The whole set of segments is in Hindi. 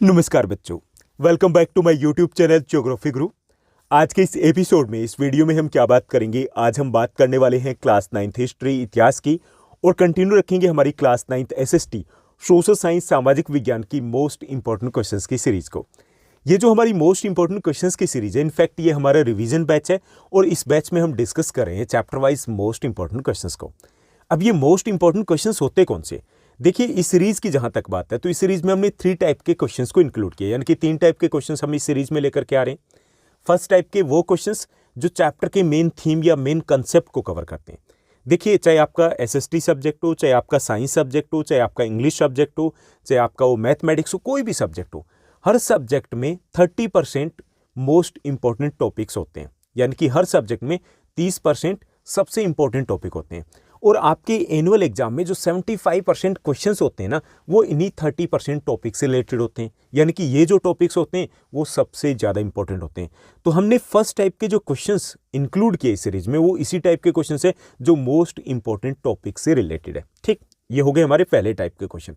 नमस्कार बच्चों, welcome back to my YouTube channel Geography Guru. आज के इस एपिसोड में, इस वीडियो में हम क्या बात करेंगे? आज हम बात करने वाले हैं क्लास 9th हिस्ट्री इतिहास की और कंटिन्यू रखेंगे हमारी class 9th SST social science सामाजिक विज्ञान की मोस्ट इंपॉर्टेंट क्वेश्चंस की सीरीज को। ये जो हमारी मोस्ट इंपॉर्टेंट क्वेश्चंस की सीरीज है, इनफैक्ट ये हमारा रिवीजन बैच है और इस बैच में हम डिस्कस कर रहे हैं chapter wise most important questions को। अब ये मोस्ट इंपॉर्टेंट क्वेश्चंस होते कौन से? देखिए, इस सीरीज की जहां तक बात है तो इस सीरीज में हमने 3 टाइप के क्वेश्चंस को इंक्लूड किया, यानी कि 3 टाइप के क्वेश्चंस हम इस सीरीज में लेकर के आ रहे हैं। फर्स्ट टाइप के वो क्वेश्चंस जो चैप्टर के मेन थीम या मेन कंसेप्ट को कवर करते हैं। देखिए, चाहे आपका एसएसटी सब्जेक्ट हो, चाहे आपका साइंस सब्जेक्ट हो, चाहे आपका इंग्लिश सब्जेक्ट हो, चाहे आपका वो मैथमेटिक्स हो, कोई भी सब्जेक्ट हो, हर सब्जेक्ट में 30% मोस्ट इंपॉर्टेंट टॉपिक्स होते हैं, यानी कि हर सब्जेक्ट में 30% सबसे इंपॉर्टेंट टॉपिक होते हैं। और आपके एनुअल एग्जाम में जो 75% क्वेश्चंस होते हैं ना, वो इन्हीं 30% टॉपिक से रिलेटेड होते हैं, यानी कि ये जो टॉपिक्स होते हैं वो सबसे ज़्यादा इंपॉर्टेंट होते हैं। तो हमने फर्स्ट टाइप के जो क्वेश्चंस इंक्लूड किए इस सीरीज में, वो इसी टाइप के क्वेश्चंस है जो मोस्ट इंपॉर्टेंट टॉपिक से रिलेटेड है। ठीक, ये हो गए हमारे पहले टाइप के क्वेश्चन।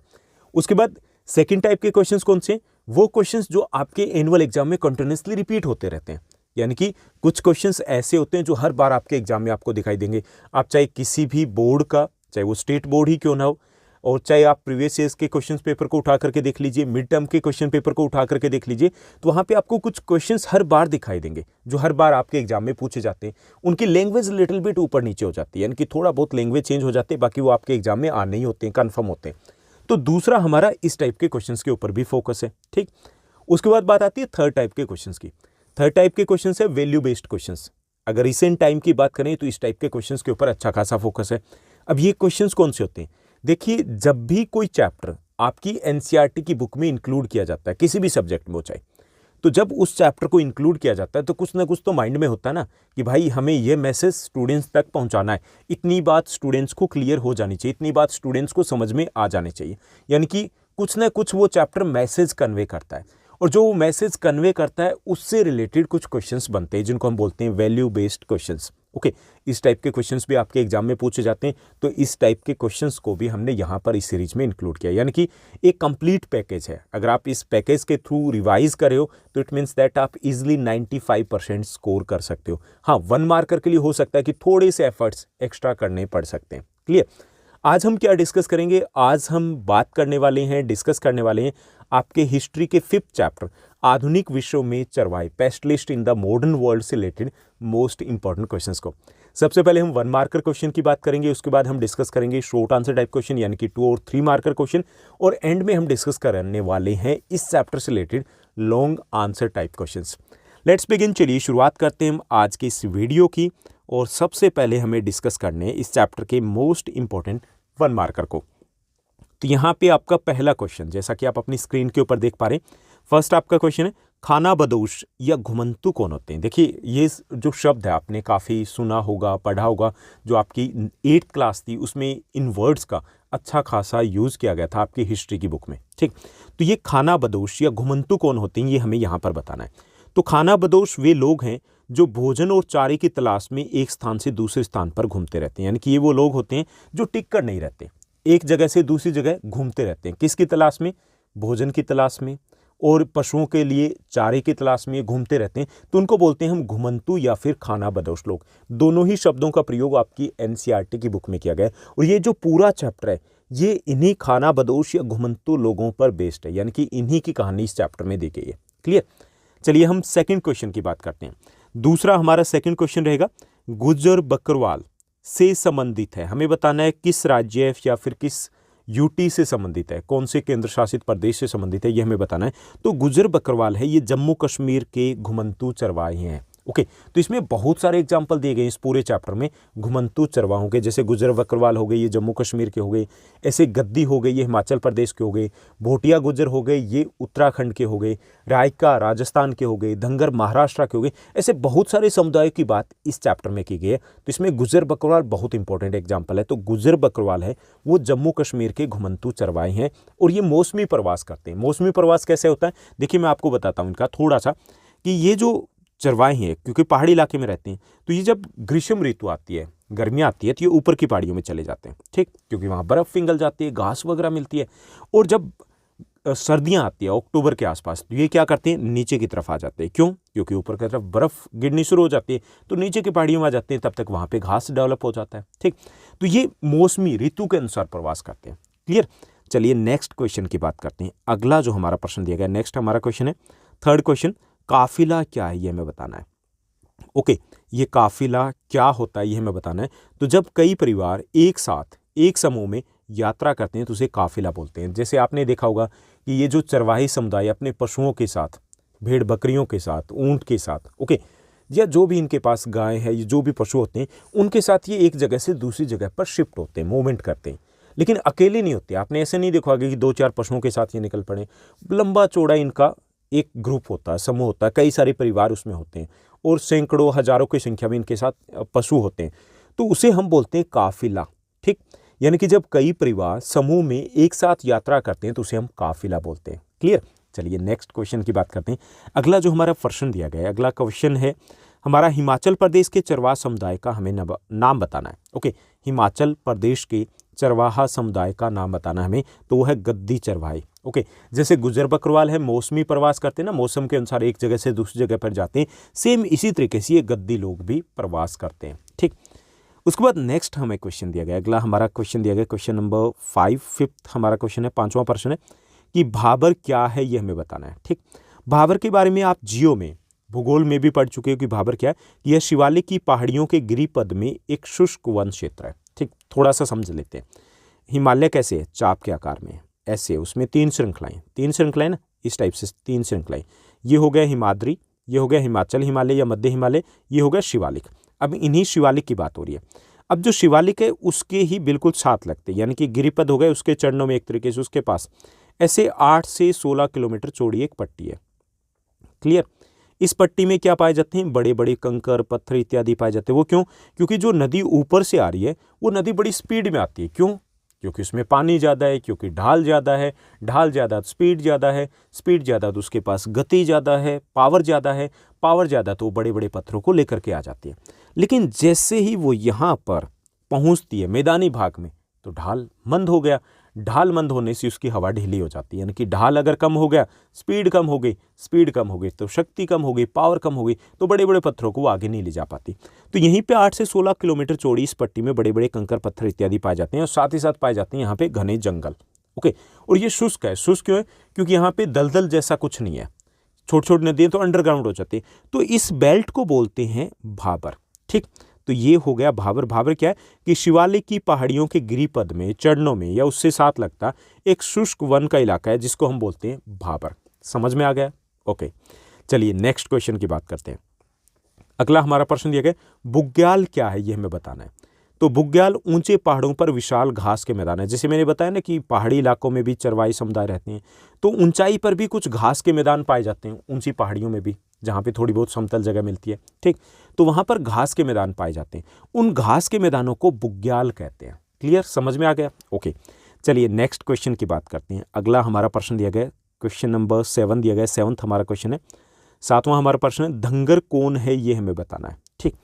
उसके बाद सेकेंड टाइप के क्वेश्चंस कौन से? वो क्वेश्चंस जो आपके एनुअल एग्जाम में कंटिन्यूसली रिपीट होते रहते हैं, यानी कि कुछ क्वेश्चंस ऐसे होते हैं जो हर बार आपके एग्जाम में आपको दिखाई देंगे। आप चाहे किसी भी बोर्ड का, चाहे वो स्टेट बोर्ड ही क्यों ना हो, और चाहे आप प्रीवियस ईयर्स के क्वेश्चन पेपर को उठा करके देख लीजिए, मिड टर्म के क्वेश्चन पेपर को उठा करके देख लीजिए, तो वहाँ पे आपको कुछ क्वेश्चंस हर बार दिखाई देंगे जो हर बार आपके एग्जाम में पूछे जाते हैं। उनकी लैंग्वेज लिटिल बिट ऊपर नीचे हो जाती है, यानी कि थोड़ा बहुत लैंग्वेज चेंज हो जाते हैं, बाकी वो आपके एग्जाम में आने ही होते हैं, कन्फर्म होते हैं। तो दूसरा हमारा इस टाइप के क्वेश्चन के ऊपर भी फोकस है। ठीक, उसके बाद बात आती है थर्ड टाइप के क्वेश्चन की। थर्ड टाइप के क्वेश्चंस है वैल्यू बेस्ड क्वेश्चंस। अगर रिसेंट टाइम की बात करें तो इस टाइप के क्वेश्चंस के ऊपर अच्छा खासा फोकस है। अब ये क्वेश्चंस कौन से होते हैं? देखिए, जब भी कोई चैप्टर आपकी एनसीईआरटी की बुक में इंक्लूड किया जाता है, किसी भी सब्जेक्ट में हो चाहे, तो जब उस चैप्टर को इंक्लूड किया जाता है तो कुछ ना कुछ तो माइंड में होता है ना कि भाई हमें ये मैसेज स्टूडेंट्स तक पहुंचाना है, इतनी बात स्टूडेंट्स को क्लियर हो जानी चाहिए, इतनी बात स्टूडेंट्स को समझ में आ जानी चाहिए। यानी कि कुछ ना कुछ वो चैप्टर मैसेज कन्वे करता है, और जो वो मैसेज कन्वे करता है उससे रिलेटेड कुछ क्वेश्चंस बनते हैं जिनको हम बोलते हैं वैल्यू बेस्ड क्वेश्चंस। ओके, इस टाइप के क्वेश्चंस भी आपके एग्जाम में पूछे जाते हैं, तो इस टाइप के क्वेश्चंस को भी हमने यहाँ पर इस सीरीज में इंक्लूड किया, यानी कि एक कंप्लीट पैकेज है। अगर आप इस पैकेज के थ्रू रिवाइज कर रहे हो तो इट मीन्स दैट आप इजिली 95% स्कोर कर सकते हो। हाँ, 1 मार्कर के लिए हो सकता है कि थोड़े से एफर्ट्स एक्स्ट्रा करने पड़ सकते हैं। क्लियर? आज हम क्या डिस्कस करेंगे? आज हम बात करने वाले हैं, डिस्कस करने वाले हैं आपके हिस्ट्री के 5th चैप्टर आधुनिक विश्व में चरवाहे, पेस्टलिस्ट इन द मॉडर्न वर्ल्ड से रिलेटेड मोस्ट इंपॉर्टेंट क्वेश्चंस को। सबसे पहले हम 1 मार्कर क्वेश्चन की बात करेंगे, उसके बाद हम डिस्कस करेंगे शॉर्ट आंसर टाइप क्वेश्चन, यानी कि 2 और 3 मार्कर क्वेश्चन, और एंड में हम डिस्कस करने वाले हैं इस चैप्टर से related long answer type questions. Let's begin. चलिए शुरुआत करते हैं हम आज के इस वीडियो की, और सबसे पहले हमें डिस्कस करने इस चैप्टर के मोस्ट इंपॉर्टेंट 1 मार्कर को। तो यहाँ पे आपका पहला क्वेश्चन, जैसा कि आप अपनी स्क्रीन के ऊपर देख पा रहे हैं, फर्स्ट आपका क्वेश्चन है खानाबदोश या घुमंतु कौन होते हैं? देखिए, ये जो शब्द है आपने काफ़ी सुना होगा, पढ़ा होगा। जो आपकी 8th क्लास थी उसमें इन वर्ड्स का अच्छा खासा यूज़ किया गया था आपकी हिस्ट्री की बुक में। ठीक, तो ये खानाबदोश या घुमंतु कौन होते हैं, ये हमें यहाँ पर बताना है। तो खानाबदोश वे लोग हैं जो भोजन और चारे की तलाश में एक स्थान से दूसरे स्थान पर घूमते रहते हैं, यानी कि ये वो लोग होते हैं जो टिक कर नहीं रहते, एक जगह से दूसरी जगह घूमते रहते हैं। किसकी तलाश में? भोजन की तलाश में, और पशुओं के लिए चारे की तलाश में घूमते रहते हैं। तो उनको बोलते हैं हम घुमंतु या फिर खानाबदोश लोग। दोनों ही शब्दों का प्रयोग आपकी एनसीईआरटी की बुक में किया गया है, और ये जो पूरा चैप्टर है ये इन्हीं खानाबदोश या घुमंतु लोगों पर बेस्ड है, यानी कि इन्हीं की कहानी इस चैप्टर में दी गई है। क्लियर? चलिए हम सेकेंड क्वेश्चन की बात करते हैं। दूसरा हमारा सेकेंड क्वेश्चन रहेगा गुज्जर बकरवाल से संबंधित है। हमें बताना है किस राज्य या फिर किस यूटी से संबंधित है, कौन से केंद्र शासित प्रदेश से संबंधित है, ये हमें बताना है। तो गुज्जर बकरवाल है, ये जम्मू कश्मीर के घुमंतु चरवाहे हैं। ओके, तो इसमें बहुत सारे एग्जाम्पल दिए गए इस पूरे चैप्टर में घुमंतु चरवाहों के, जैसे गुज्जर बकरवाल हो गए, ये जम्मू कश्मीर के हो गए, ऐसे गद्दी हो गए, ये हिमाचल प्रदेश के हो गए, भोटिया गुज्जर हो गए, ये उत्तराखंड के हो गए, रायका राजस्थान के हो गए, धंगर महाराष्ट्र के हो गए। ऐसे बहुत सारे समुदायों की बात इस चैप्टर में की गई है। तो इसमें गुज्जर बकरवाल बहुत इंपॉर्टेंट एग्जाम्पल है। तो गुज्जर बकरवाल है वो जम्मू कश्मीर के घुमंतु चरवाहे हैं, और ये मौसमी प्रवास करते हैं। मौसमी प्रवास कैसे होता है? देखिए, मैं आपको बताता हूँ इनका थोड़ा सा, कि ये जो चरवाहे हैं क्योंकि पहाड़ी इलाके में रहते हैं, तो ये जब ग्रीष्म ऋतु आती है, गर्मियाँ आती है, तो ये ऊपर की पहाड़ियों में चले जाते हैं। ठीक, क्योंकि वहाँ बर्फ़ पिघल जाती है, घास वगैरह मिलती है। और जब सर्दियाँ आती है अक्टूबर के आसपास, तो ये क्या करते हैं, नीचे की तरफ आ जाते हैं। क्यों? क्योंकि ऊपर की तरफ बर्फ़ गिरनी शुरू हो जाती है, तो नीचे की पहाड़ियों में आ जाते हैं, तब तक वहाँ पे घास डेवलप हो जाता है। ठीक, तो ये मौसमी ऋतु के अनुसार प्रवास करते हैं। क्लियर? चलिए नेक्स्ट क्वेश्चन की बात करते हैं। अगला जो हमारा प्रश्न दिया गया, नेक्स्ट हमारा क्वेश्चन है, थर्ड क्वेश्चन, काफिला क्या है ये हमें बताना है। ओके, ये काफिला क्या होता है ये हमें बताना है। तो जब कई परिवार एक साथ एक समूह में यात्रा करते हैं तो उसे काफिला बोलते हैं। जैसे आपने देखा होगा कि ये जो चरवाही समुदाय अपने पशुओं के साथ, भेड़ बकरियों के साथ, ऊंट के साथ, ओके, या जो भी इनके पास गाय है, जो भी पशु होते हैं, उनके साथ ये एक जगह से दूसरी जगह पर शिफ्ट होते हैं, मूवमेंट करते हैं, लेकिन अकेले नहीं होते। आपने ऐसे नहीं देखा होगा कि 2-4 पशुओं के साथ ये निकल पड़े। लंबा चौड़ा इनका एक ग्रुप होता है, समूह होता है, कई सारे परिवार उसमें होते हैं और सैकड़ों हजारों की संख्या में इनके साथ पशु होते हैं, तो उसे हम बोलते हैं काफिला। ठीक, यानी कि जब कई परिवार समूह में एक साथ यात्रा करते हैं तो उसे हम काफिला बोलते हैं। क्लियर? चलिए नेक्स्ट क्वेश्चन की बात करते हैं। अगला जो हमारा प्रश्न दिया गया है, अगला क्वेश्चन है हमारा, हिमाचल प्रदेश के चरवाहा समुदाय का हमें नाम बताना है। ओके, हिमाचल प्रदेश के चरवाहा समुदाय का नाम बताना हमें, तो वो है गद्दी चरवाहे। ओके, जैसे गुजर बकरवाल है, मौसमी प्रवास करते हैं ना, मौसम के अनुसार एक जगह से दूसरी जगह पर जाते हैं, सेम इसी तरीके से ये गद्दी लोग भी प्रवास करते हैं। ठीक, उसके बाद नेक्स्ट हमें क्वेश्चन दिया गया, अगला हमारा क्वेश्चन दिया गया, क्वेश्चन नंबर 5, फिफ्थ हमारा क्वेश्चन है, 5वां प्रश्न है कि भाबर क्या है ये हमें बताना है। ठीक, भाबर के बारे में आप जियो में, भूगोल में भी पढ़ चुके हो कि भाबर क्या है। यह शिवालिक की पहाड़ियों के गिरिपद में एक शुष्क वन क्षेत्र है। ठीक, थोड़ा सा समझ लेते हैं। हिमालय कैसे है? चाप के आकार में ऐसे, उसमें 3 श्रृंखलाएं ना, इस टाइप से 3 श्रृंखलाएं। ये हो गया हिमाद्री, ये हो गया हिमाचल हिमालय या मध्य हिमालय, ये हो गया शिवालिक। अब इन्हीं शिवालिक की बात हो रही है। अब जो शिवालिक है उसके ही बिल्कुल साथ लगते, यानी कि गिरिपद हो गए उसके चरणों में, एक तरीके से उसके पास ऐसे 8 से 16 किलोमीटर चौड़ी एक पट्टी है। क्लियर? इस पट्टी में क्या पाए जाते हैं? बड़े बड़े कंकर पत्थर इत्यादि पाए जाते हैं। वो क्यों? क्योंकि जो नदी ऊपर से आ रही है वो नदी बड़ी स्पीड में आती है। क्यों? क्योंकि उसमें पानी ज़्यादा है, क्योंकि ढाल ज़्यादा है, ढाल ज़्यादा तो स्पीड ज़्यादा है, स्पीड ज़्यादा तो उसके पास गति ज़्यादा है, पावर ज़्यादा है, पावर ज़्यादा तो बड़े बड़े पत्थरों को लेकर के आ जाती है। लेकिन जैसे ही वो यहाँ पर पहुँचती है मैदानी भाग में, तो ढाल मंद हो गया। ढाल मंद होने से उसकी हवा ढीली हो जाती है, यानी कि ढाल अगर कम हो गया, स्पीड कम हो गई, स्पीड कम हो गई तो शक्ति कम हो गई, पावर कम हो गई, तो बड़े बड़े पत्थरों को वो आगे नहीं ले जा पाती। तो यहीं पे 8 से 16 किलोमीटर चौड़ी इस पट्टी में बड़े बड़े कंकर पत्थर इत्यादि पाए जाते हैं और साथ ही साथ पाए जाते हैं यहाँ पे घने जंगल। ओके, और ये शुष्क है। शुष्क क्यों है? क्योंकि यहाँ पे दलदल जैसा कुछ नहीं है, छोटी छोटी नदियाँ तो अंडरग्राउंड हो जाती है। तो इस बेल्ट को बोलते हैं भाबर। ठीक, तो ये हो गया भाबर। भाबर क्या है कि शिवालिक की पहाड़ियों के गिरिपद में, चरणों में या उससे साथ लगता एक शुष्क वन का इलाका है जिसको हम बोलते हैं भाबर। समझ में आ गया? ओके, चलिए नेक्स्ट क्वेश्चन की बात करते हैं। अगला हमारा प्रश्न दिया गया, बुग्याल क्या है ये हमें बताना है। तो बुग्याल ऊंचे पहाड़ों पर विशाल घास के मैदान है। जैसे मैंने बताया ना कि पहाड़ी इलाकों में भी चरवाही समुदाय रहते हैं, तो ऊंचाई पर भी कुछ घास के मैदान पाए जाते हैं, ऊंची पहाड़ियों में भी जहाँ पे थोड़ी बहुत समतल जगह मिलती है। ठीक, तो वहाँ पर घास के मैदान पाए जाते हैं। उन घास के मैदानों को बुग्याल कहते हैं। क्लियर? समझ में आ गया? ओके, चलिए नेक्स्ट क्वेश्चन की बात करते हैं। अगला हमारा प्रश्न दिया गया, क्वेश्चन नंबर 7 दिया गया, 7th हमारा क्वेश्चन है। 7वां हमारा प्रश्न है, धंगर कौन है ये हमें बताना है। ठीक,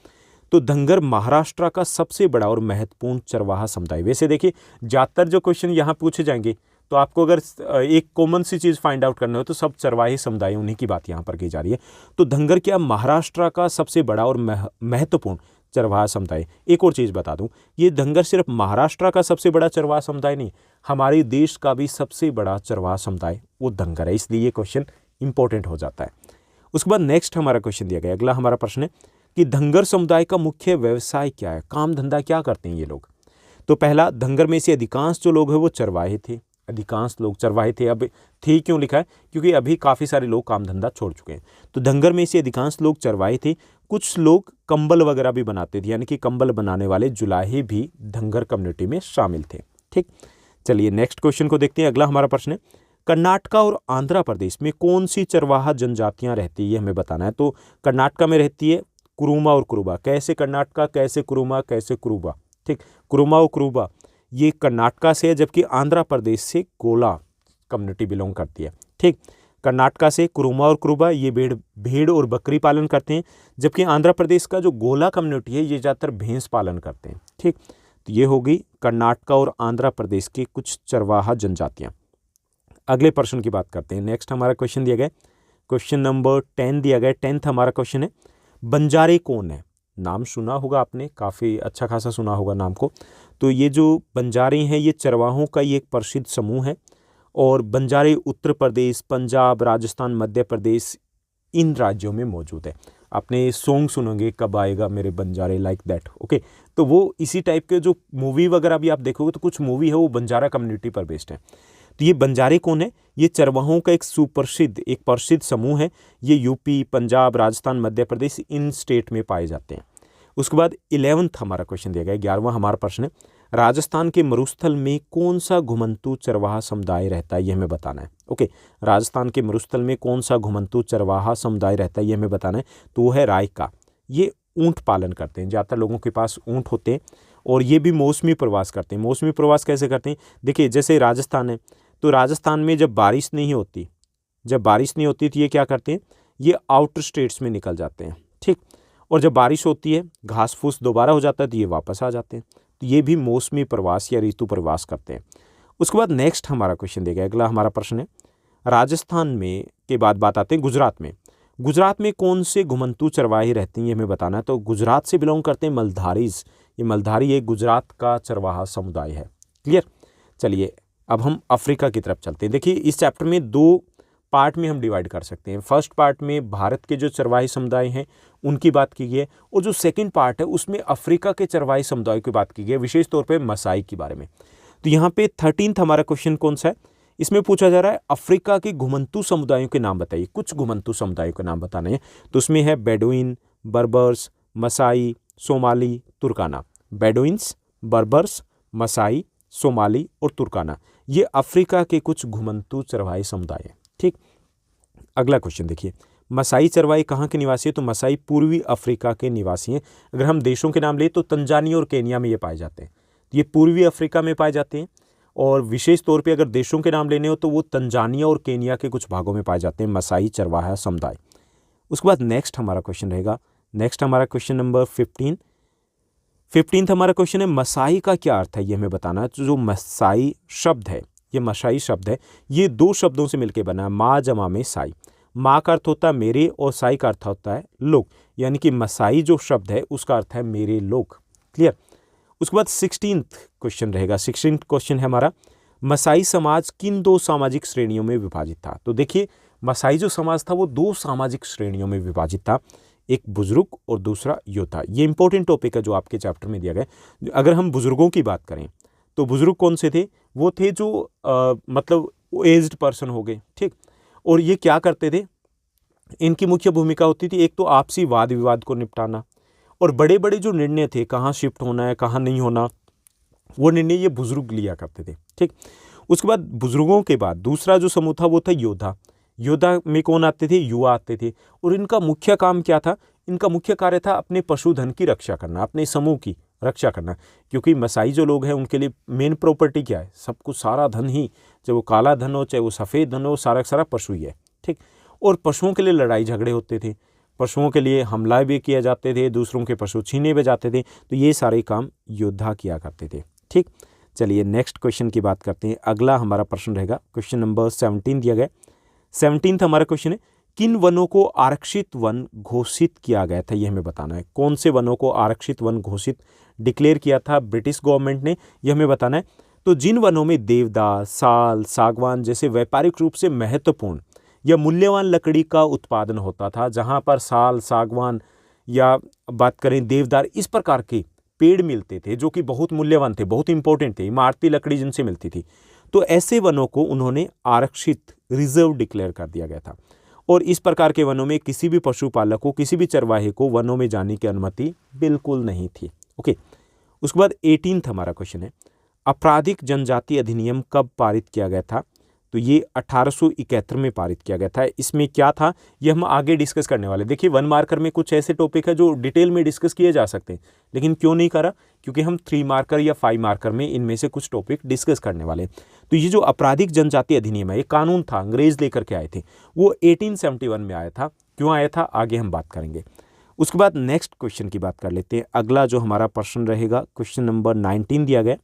तो धंगर महाराष्ट्र का सबसे बड़ा और महत्वपूर्ण चरवाहा समुदाय। वैसे देखिए ज़्यादातर जो क्वेश्चन यहाँ पूछे जाएंगे, तो आपको अगर एक कॉमन सी चीज़ फाइंड आउट करना हो तो सब चरवाही समुदाय, उन्हीं की बात यहाँ पर की जा रही है। तो धंगर क्या महाराष्ट्र का सबसे बड़ा और महत्वपूर्ण चरवाहा समुदाय। एक और चीज़ बता दूं, ये धंगर सिर्फ महाराष्ट्र का सबसे बड़ा चरवाहा समुदाय नहीं, हमारे देश का भी सबसे बड़ा चरवाहा समुदाय वो धंगर है, इसलिए ये क्वेश्चन इंपॉर्टेंट हो जाता है। उसके बाद नेक्स्ट हमारा क्वेश्चन दिया गया, अगला हमारा प्रश्न है कि धंगर समुदाय का मुख्य व्यवसाय क्या है, काम धंधा क्या करते हैं ये लोग। तो पहला, धंगर में से अधिकांश जो लोग हैं वो चरवाहे थे, अधिकांश लोग चरवाहे थे। अब थे क्यों लिखा है? क्योंकि अभी काफ़ी सारे लोग काम धंधा छोड़ चुके हैं। तो धंगर में से अधिकांश लोग चरवाहे थे। कुछ लोग कंबल वगैरह भी बनाते थे, यानी कि कंबल बनाने वाले जुलाहे भी धंगर कम्युनिटी में शामिल थे। ठीक, चलिए नेक्स्ट क्वेश्चन को देखते हैं। अगला हमारा प्रश्न है, कर्नाटका और आंध्र प्रदेश में कौन सी चरवाहा जनजातियाँ रहती है ये हमें बताना है। तो कर्नाटका में रहती है कुरुमा और कुरुबा। कैसे कर्नाटका, कैसे कुरुमा, कैसे कुरुबा। ठीक, कुरुमा और कुरुबा ये कर्नाटका से है, जबकि आंध्र प्रदेश से गोला कम्युनिटी बिलोंग करती है। ठीक, कर्नाटका से कुरुमा और कुरुबा ये भेड़ और बकरी पालन करते हैं, जबकि आंध्र प्रदेश का जो गोला कम्युनिटी है ये ज़्यादातर भैंस पालन करते हैं। ठीक, तो ये होगी कर्नाटका और आंध्र प्रदेश की कुछ चरवाहा जनजातियाँ। अगले प्रश्न की बात करते हैं। नेक्स्ट हमारा क्वेश्चन दिया गया, क्वेश्चन नंबर 10 दिया गया। 10th हमारा क्वेश्चन है, बंजारे कौन है? नाम सुना होगा आपने, काफ़ी अच्छा खासा सुना होगा नाम को। तो ये जो बंजारे हैं ये चरवाहों का ये एक प्रसिद्ध समूह है, और बंजारे उत्तर प्रदेश, पंजाब, राजस्थान, मध्य प्रदेश इन राज्यों में मौजूद है। आपने सॉन्ग सुनोगे, कब आएगा मेरे बंजारे, लाइक दैट। ओके, तो वो इसी टाइप के जो मूवी वगैरह भी आप देखोगे तो कुछ मूवी है वो बंजारा कम्युनिटी पर बेस्ड है। तो ये बंजारे कौन है? ये चरवाहों का एक प्रसिद्ध समूह है। ये यूपी, पंजाब, राजस्थान, मध्य प्रदेश इन स्टेट में पाए जाते हैं। उसके बाद 11th हमारा क्वेश्चन दिया गया, 11वां हमारा प्रश्न है, राजस्थान के मरुस्थल में कौन सा घुमंतू चरवाहा समुदाय रहता है, ये हमें बताना है। ओके, राजस्थान के मरुस्थल में कौन सा घुमंतू चरवाहा समुदाय रहता है ये हमें बताना है। तो वो है रायका। ये ऊँट पालन करते हैं, ज़्यादातर लोगों के पास ऊँट होते हैं, और ये भी मौसमी प्रवास करते हैं। मौसमी प्रवास कैसे करते हैं? देखिए, जैसे राजस्थान है, तो राजस्थान में जब बारिश नहीं होती तो ये क्या करते हैं, ये आउटर स्टेट्स में निकल जाते हैं, ठीक। और जब बारिश होती है, घास फूस दोबारा हो जाता है, तो ये वापस आ जाते हैं। तो ये भी मौसमी प्रवास या ऋतु प्रवास करते हैं। उसके बाद नेक्स्ट हमारा क्वेश्चन देगा, अगला हमारा प्रश्न है, राजस्थान में के बाद बात आते हैं गुजरात में कौन से घुमंतू चरवाहे रहते हैं ये हमें बताना है। तो गुजरात से बिलोंग करते हैं मलधारीज। ये मलधारी एक गुजरात का चरवाहा समुदाय है। क्लियर? चलिए अब हम अफ्रीका की तरफ चलते हैं। देखिए, इस चैप्टर में 2 पार्ट में हम डिवाइड कर सकते हैं। फर्स्ट पार्ट में भारत के जो चरवाही समुदाय हैं उनकी बात की गई है, और जो सेकंड पार्ट है उसमें अफ्रीका के चरवाही समुदाय की बात की गई है, विशेष तौर पे मसाई के बारे में। तो यहाँ पे 13th हमारा क्वेश्चन कौन सा है? इसमें पूछा जा रहा है अफ्रीका के घुमंतू समुदायों के नाम बताइए। कुछ घुमंतू समुदायों के नाम बताने हैं। तो उसमें है Bedouin, Berbers, Maasai, Somali, Turkana. Bedouins, Berbers, Maasai, Somali और तुर्काना, ये अफ्रीका के कुछ घुमंतू चरवाही समुदाय हैं, ठीक। अगला क्वेश्चन देखिए, मसाई चरवाही कहाँ के निवासी है? तो मसाई पूर्वी अफ्रीका के निवासी हैं। अगर हम देशों के नाम ले तो तंजानिया और केनिया में ये पाए जाते हैं। ये पूर्वी अफ्रीका में पाए जाते हैं, और विशेष तौर पे अगर देशों के नाम लेने हो तो वो तंजानिया और केनिया के कुछ भागों में पाए जाते हैं मसाई चरवाहा समुदाय। उसके बाद नेक्स्ट हमारा क्वेश्चन रहेगा, नेक्स्ट हमारा क्वेश्चन नंबर 15th हमारा क्वेश्चन है, मसाई का क्या अर्थ है ये हमें बताना है। तो जो मसाई शब्द है, ये मसाई शब्द है, ये 2 शब्दों से मिलकर बना है, माँ जमा में साई। माँ का अर्थ होता है मेरे, और साई का अर्थ होता है लोग, यानी कि मसाई जो शब्द है उसका अर्थ है मेरे लोग। क्लियर? उसके बाद 16th क्वेश्चन रहेगा। 16th क्वेश्चन है हमारा, मसाई समाज किन 2 सामाजिक श्रेणियों में विभाजित था? तो देखिए, मसाई जो समाज था वो 2 सामाजिक श्रेणियों में विभाजित था, एक बुजुर्ग और दूसरा योद्धा। ये इंपॉर्टेंट टॉपिक है जो आपके चैप्टर में दिया गया। अगर हम बुजुर्गों की बात करें तो बुजुर्ग कौन से थे? वो थे जो मतलब एज्ड पर्सन हो गए, ठीक। और ये क्या करते थे? इनकी मुख्य भूमिका होती थी एक तो आपसी वाद विवाद को निपटाना, और बड़े बड़े जो निर्णय थे, कहाँ शिफ्ट होना है कहाँ नहीं होना, वो निर्णय ये बुजुर्ग लिया करते थे, ठीक। उसके बाद बुजुर्गों के बाद दूसरा जो समूह था वो था योद्धा। योद्धा में कौन आते थे? युवा आते थे। और इनका मुख्य काम क्या था? इनका मुख्य कार्य था अपने पशुधन की रक्षा करना, अपने समूह की रक्षा करना। क्योंकि मसाई जो लोग हैं उनके लिए मेन प्रॉपर्टी क्या है? सब कुछ, सारा धन ही, चाहे वो काला धन हो चाहे वो सफ़ेद धन हो, सारा सारा पशु ही है, ठीक। और पशुओं के लिए लड़ाई झगड़े होते थे, पशुओं के लिए हमला भी किए जाते थे, दूसरों के पशु छीने भी जाते थे। तो ये सारे काम योद्धा किया करते थे, ठीक। चलिए नेक्स्ट क्वेश्चन की बात करते हैं। अगला हमारा प्रश्न रहेगा, क्वेश्चन नंबर 17 दिया गया। 17th हमारा क्वेश्चन है, किन वनों को आरक्षित वन घोषित किया गया था ये हमें बताना है। कौन से वनों को आरक्षित वन घोषित डिक्लेयर किया था ब्रिटिश गवर्नमेंट ने, ये हमें बताना है। तो जिन वनों में देवदार, साल, सागवान जैसे व्यापारिक रूप से महत्वपूर्ण या मूल्यवान लकड़ी का उत्पादन होता था, जहाँ पर साल, सागवान या बात करें देवदार, इस प्रकार के पेड़ मिलते थे जो कि बहुत मूल्यवान थे, बहुत इंपॉर्टेंट थे, इमारती लकड़ी जिनसे मिलती थी, तो ऐसे वनों को उन्होंने आरक्षित रिजर्व डिक्लेयर कर दिया गया था। और इस प्रकार के वनों में किसी भी पशुपालक को, किसी भी चरवाहे को वनों में जाने की अनुमति बिल्कुल नहीं थी। ओके, उसके बाद 18th हमारा क्वेश्चन है, आपराधिक जनजाति अधिनियम कब पारित किया गया था? तो ये 1871 में पारित किया गया था। इसमें क्या था ये हम आगे डिस्कस करने वाले। देखिए 1 मार्कर में कुछ ऐसे टॉपिक है जो डिटेल में डिस्कस किए जा सकते हैं, लेकिन क्यों नहीं करा? क्योंकि हम 3 मार्कर या 5 मार्कर में इनमें से कुछ टॉपिक डिस्कस करने वाले हैं। तो ये जो आपराधिक जनजाति अधिनियम है, ये कानून था, अंग्रेज लेकर के आए थे, वो 1871 में आया था। क्यों आया था आगे हम बात करेंगे। उसके बाद नेक्स्ट क्वेश्चन की बात कर लेते हैं। अगला जो हमारा प्रश्न रहेगा, क्वेश्चन नंबर 19 दिया गया।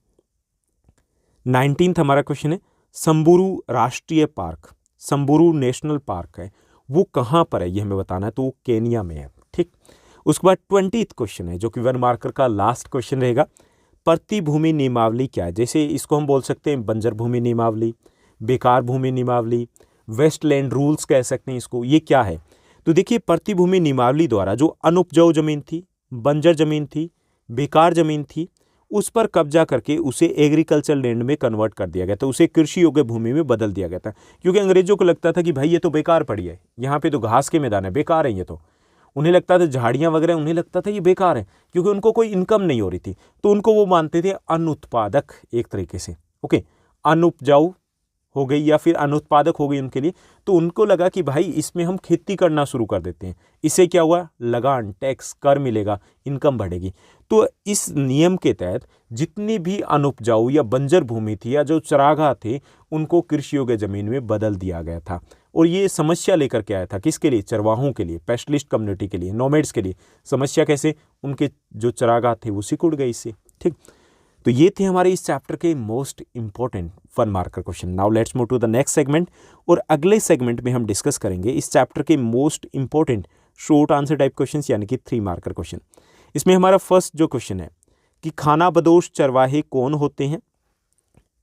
19th हमारा क्वेश्चन है, संबुरु राष्ट्रीय पार्क, संबुरु नेशनल पार्क है, वो कहाँ पर है ये हमें बताना है, तो वो केनिया में है। ठीक, उसके बाद 20th क्वेश्चन है जो कि 1 मार्कर का लास्ट क्वेश्चन रहेगा। प्रतिभूमि नियमावली क्या है? जैसे इसको हम बोल सकते हैं बंजर भूमि नियमावली, बेकार भूमि नियमावली, वेस्टलैंड रूल्स कह सकते हैं इसको। ये क्या है? तो देखिए, प्रतिभूमि नियमावली द्वारा जो अनुपजाऊ जमीन थी, बंजर जमीन थी, बेकार जमीन थी, उस पर कब्जा करके उसे एग्रीकल्चर लैंड में कन्वर्ट कर दिया गया था, उसे कृषि योग्य भूमि में बदल दिया गया था। क्योंकि अंग्रेजों को लगता था कि भाई ये तो बेकार पड़ी है, यहाँ पे तो घास के मैदान है, बेकार है ये तो। उन्हें लगता था झाड़ियाँ वगैरह, उन्हें लगता था ये बेकार है, क्योंकि उनको कोई इनकम नहीं हो रही थी, तो उनको वो मानते थे अनुत्पादक एक तरीके से। ओके, अनुपजाऊ हो गई या फिर अनुत्पादक हो गई उनके लिए, तो उनको लगा कि भाई इसमें हम खेती करना शुरू कर देते हैं। इससे क्या हुआ? लगान, टैक्स, कर मिलेगा, इनकम बढ़ेगी। तो इस नियम के तहत जितनी भी अनुपजाऊ या बंजर भूमि थी या जो चरागाह थे, उनको कृषि योग्य जमीन में बदल दिया गया था। और ये समस्या लेकर के आया था, किसके लिए? चरवाहों के लिए, पेस्टलिस्ट कम्युनिटी के लिए, नोमैड्स के लिए। समस्या कैसे? उनके जो चरागाह थे वो सिकुड़ गए इससे। ठीक, तो ये थे हमारे इस चैप्टर के most important 1 marker question. Now let's move to the next segment, और अगले सेगमेंट में हम डिस्कस करेंगे इस चैप्टर के most important short answer type questions, यानी कि 3 मार्कर क्वेश्चन। इसमें हमारा फर्स्ट जो क्वेश्चन है कि खानाबदोश चरवाहे कौन होते हैं,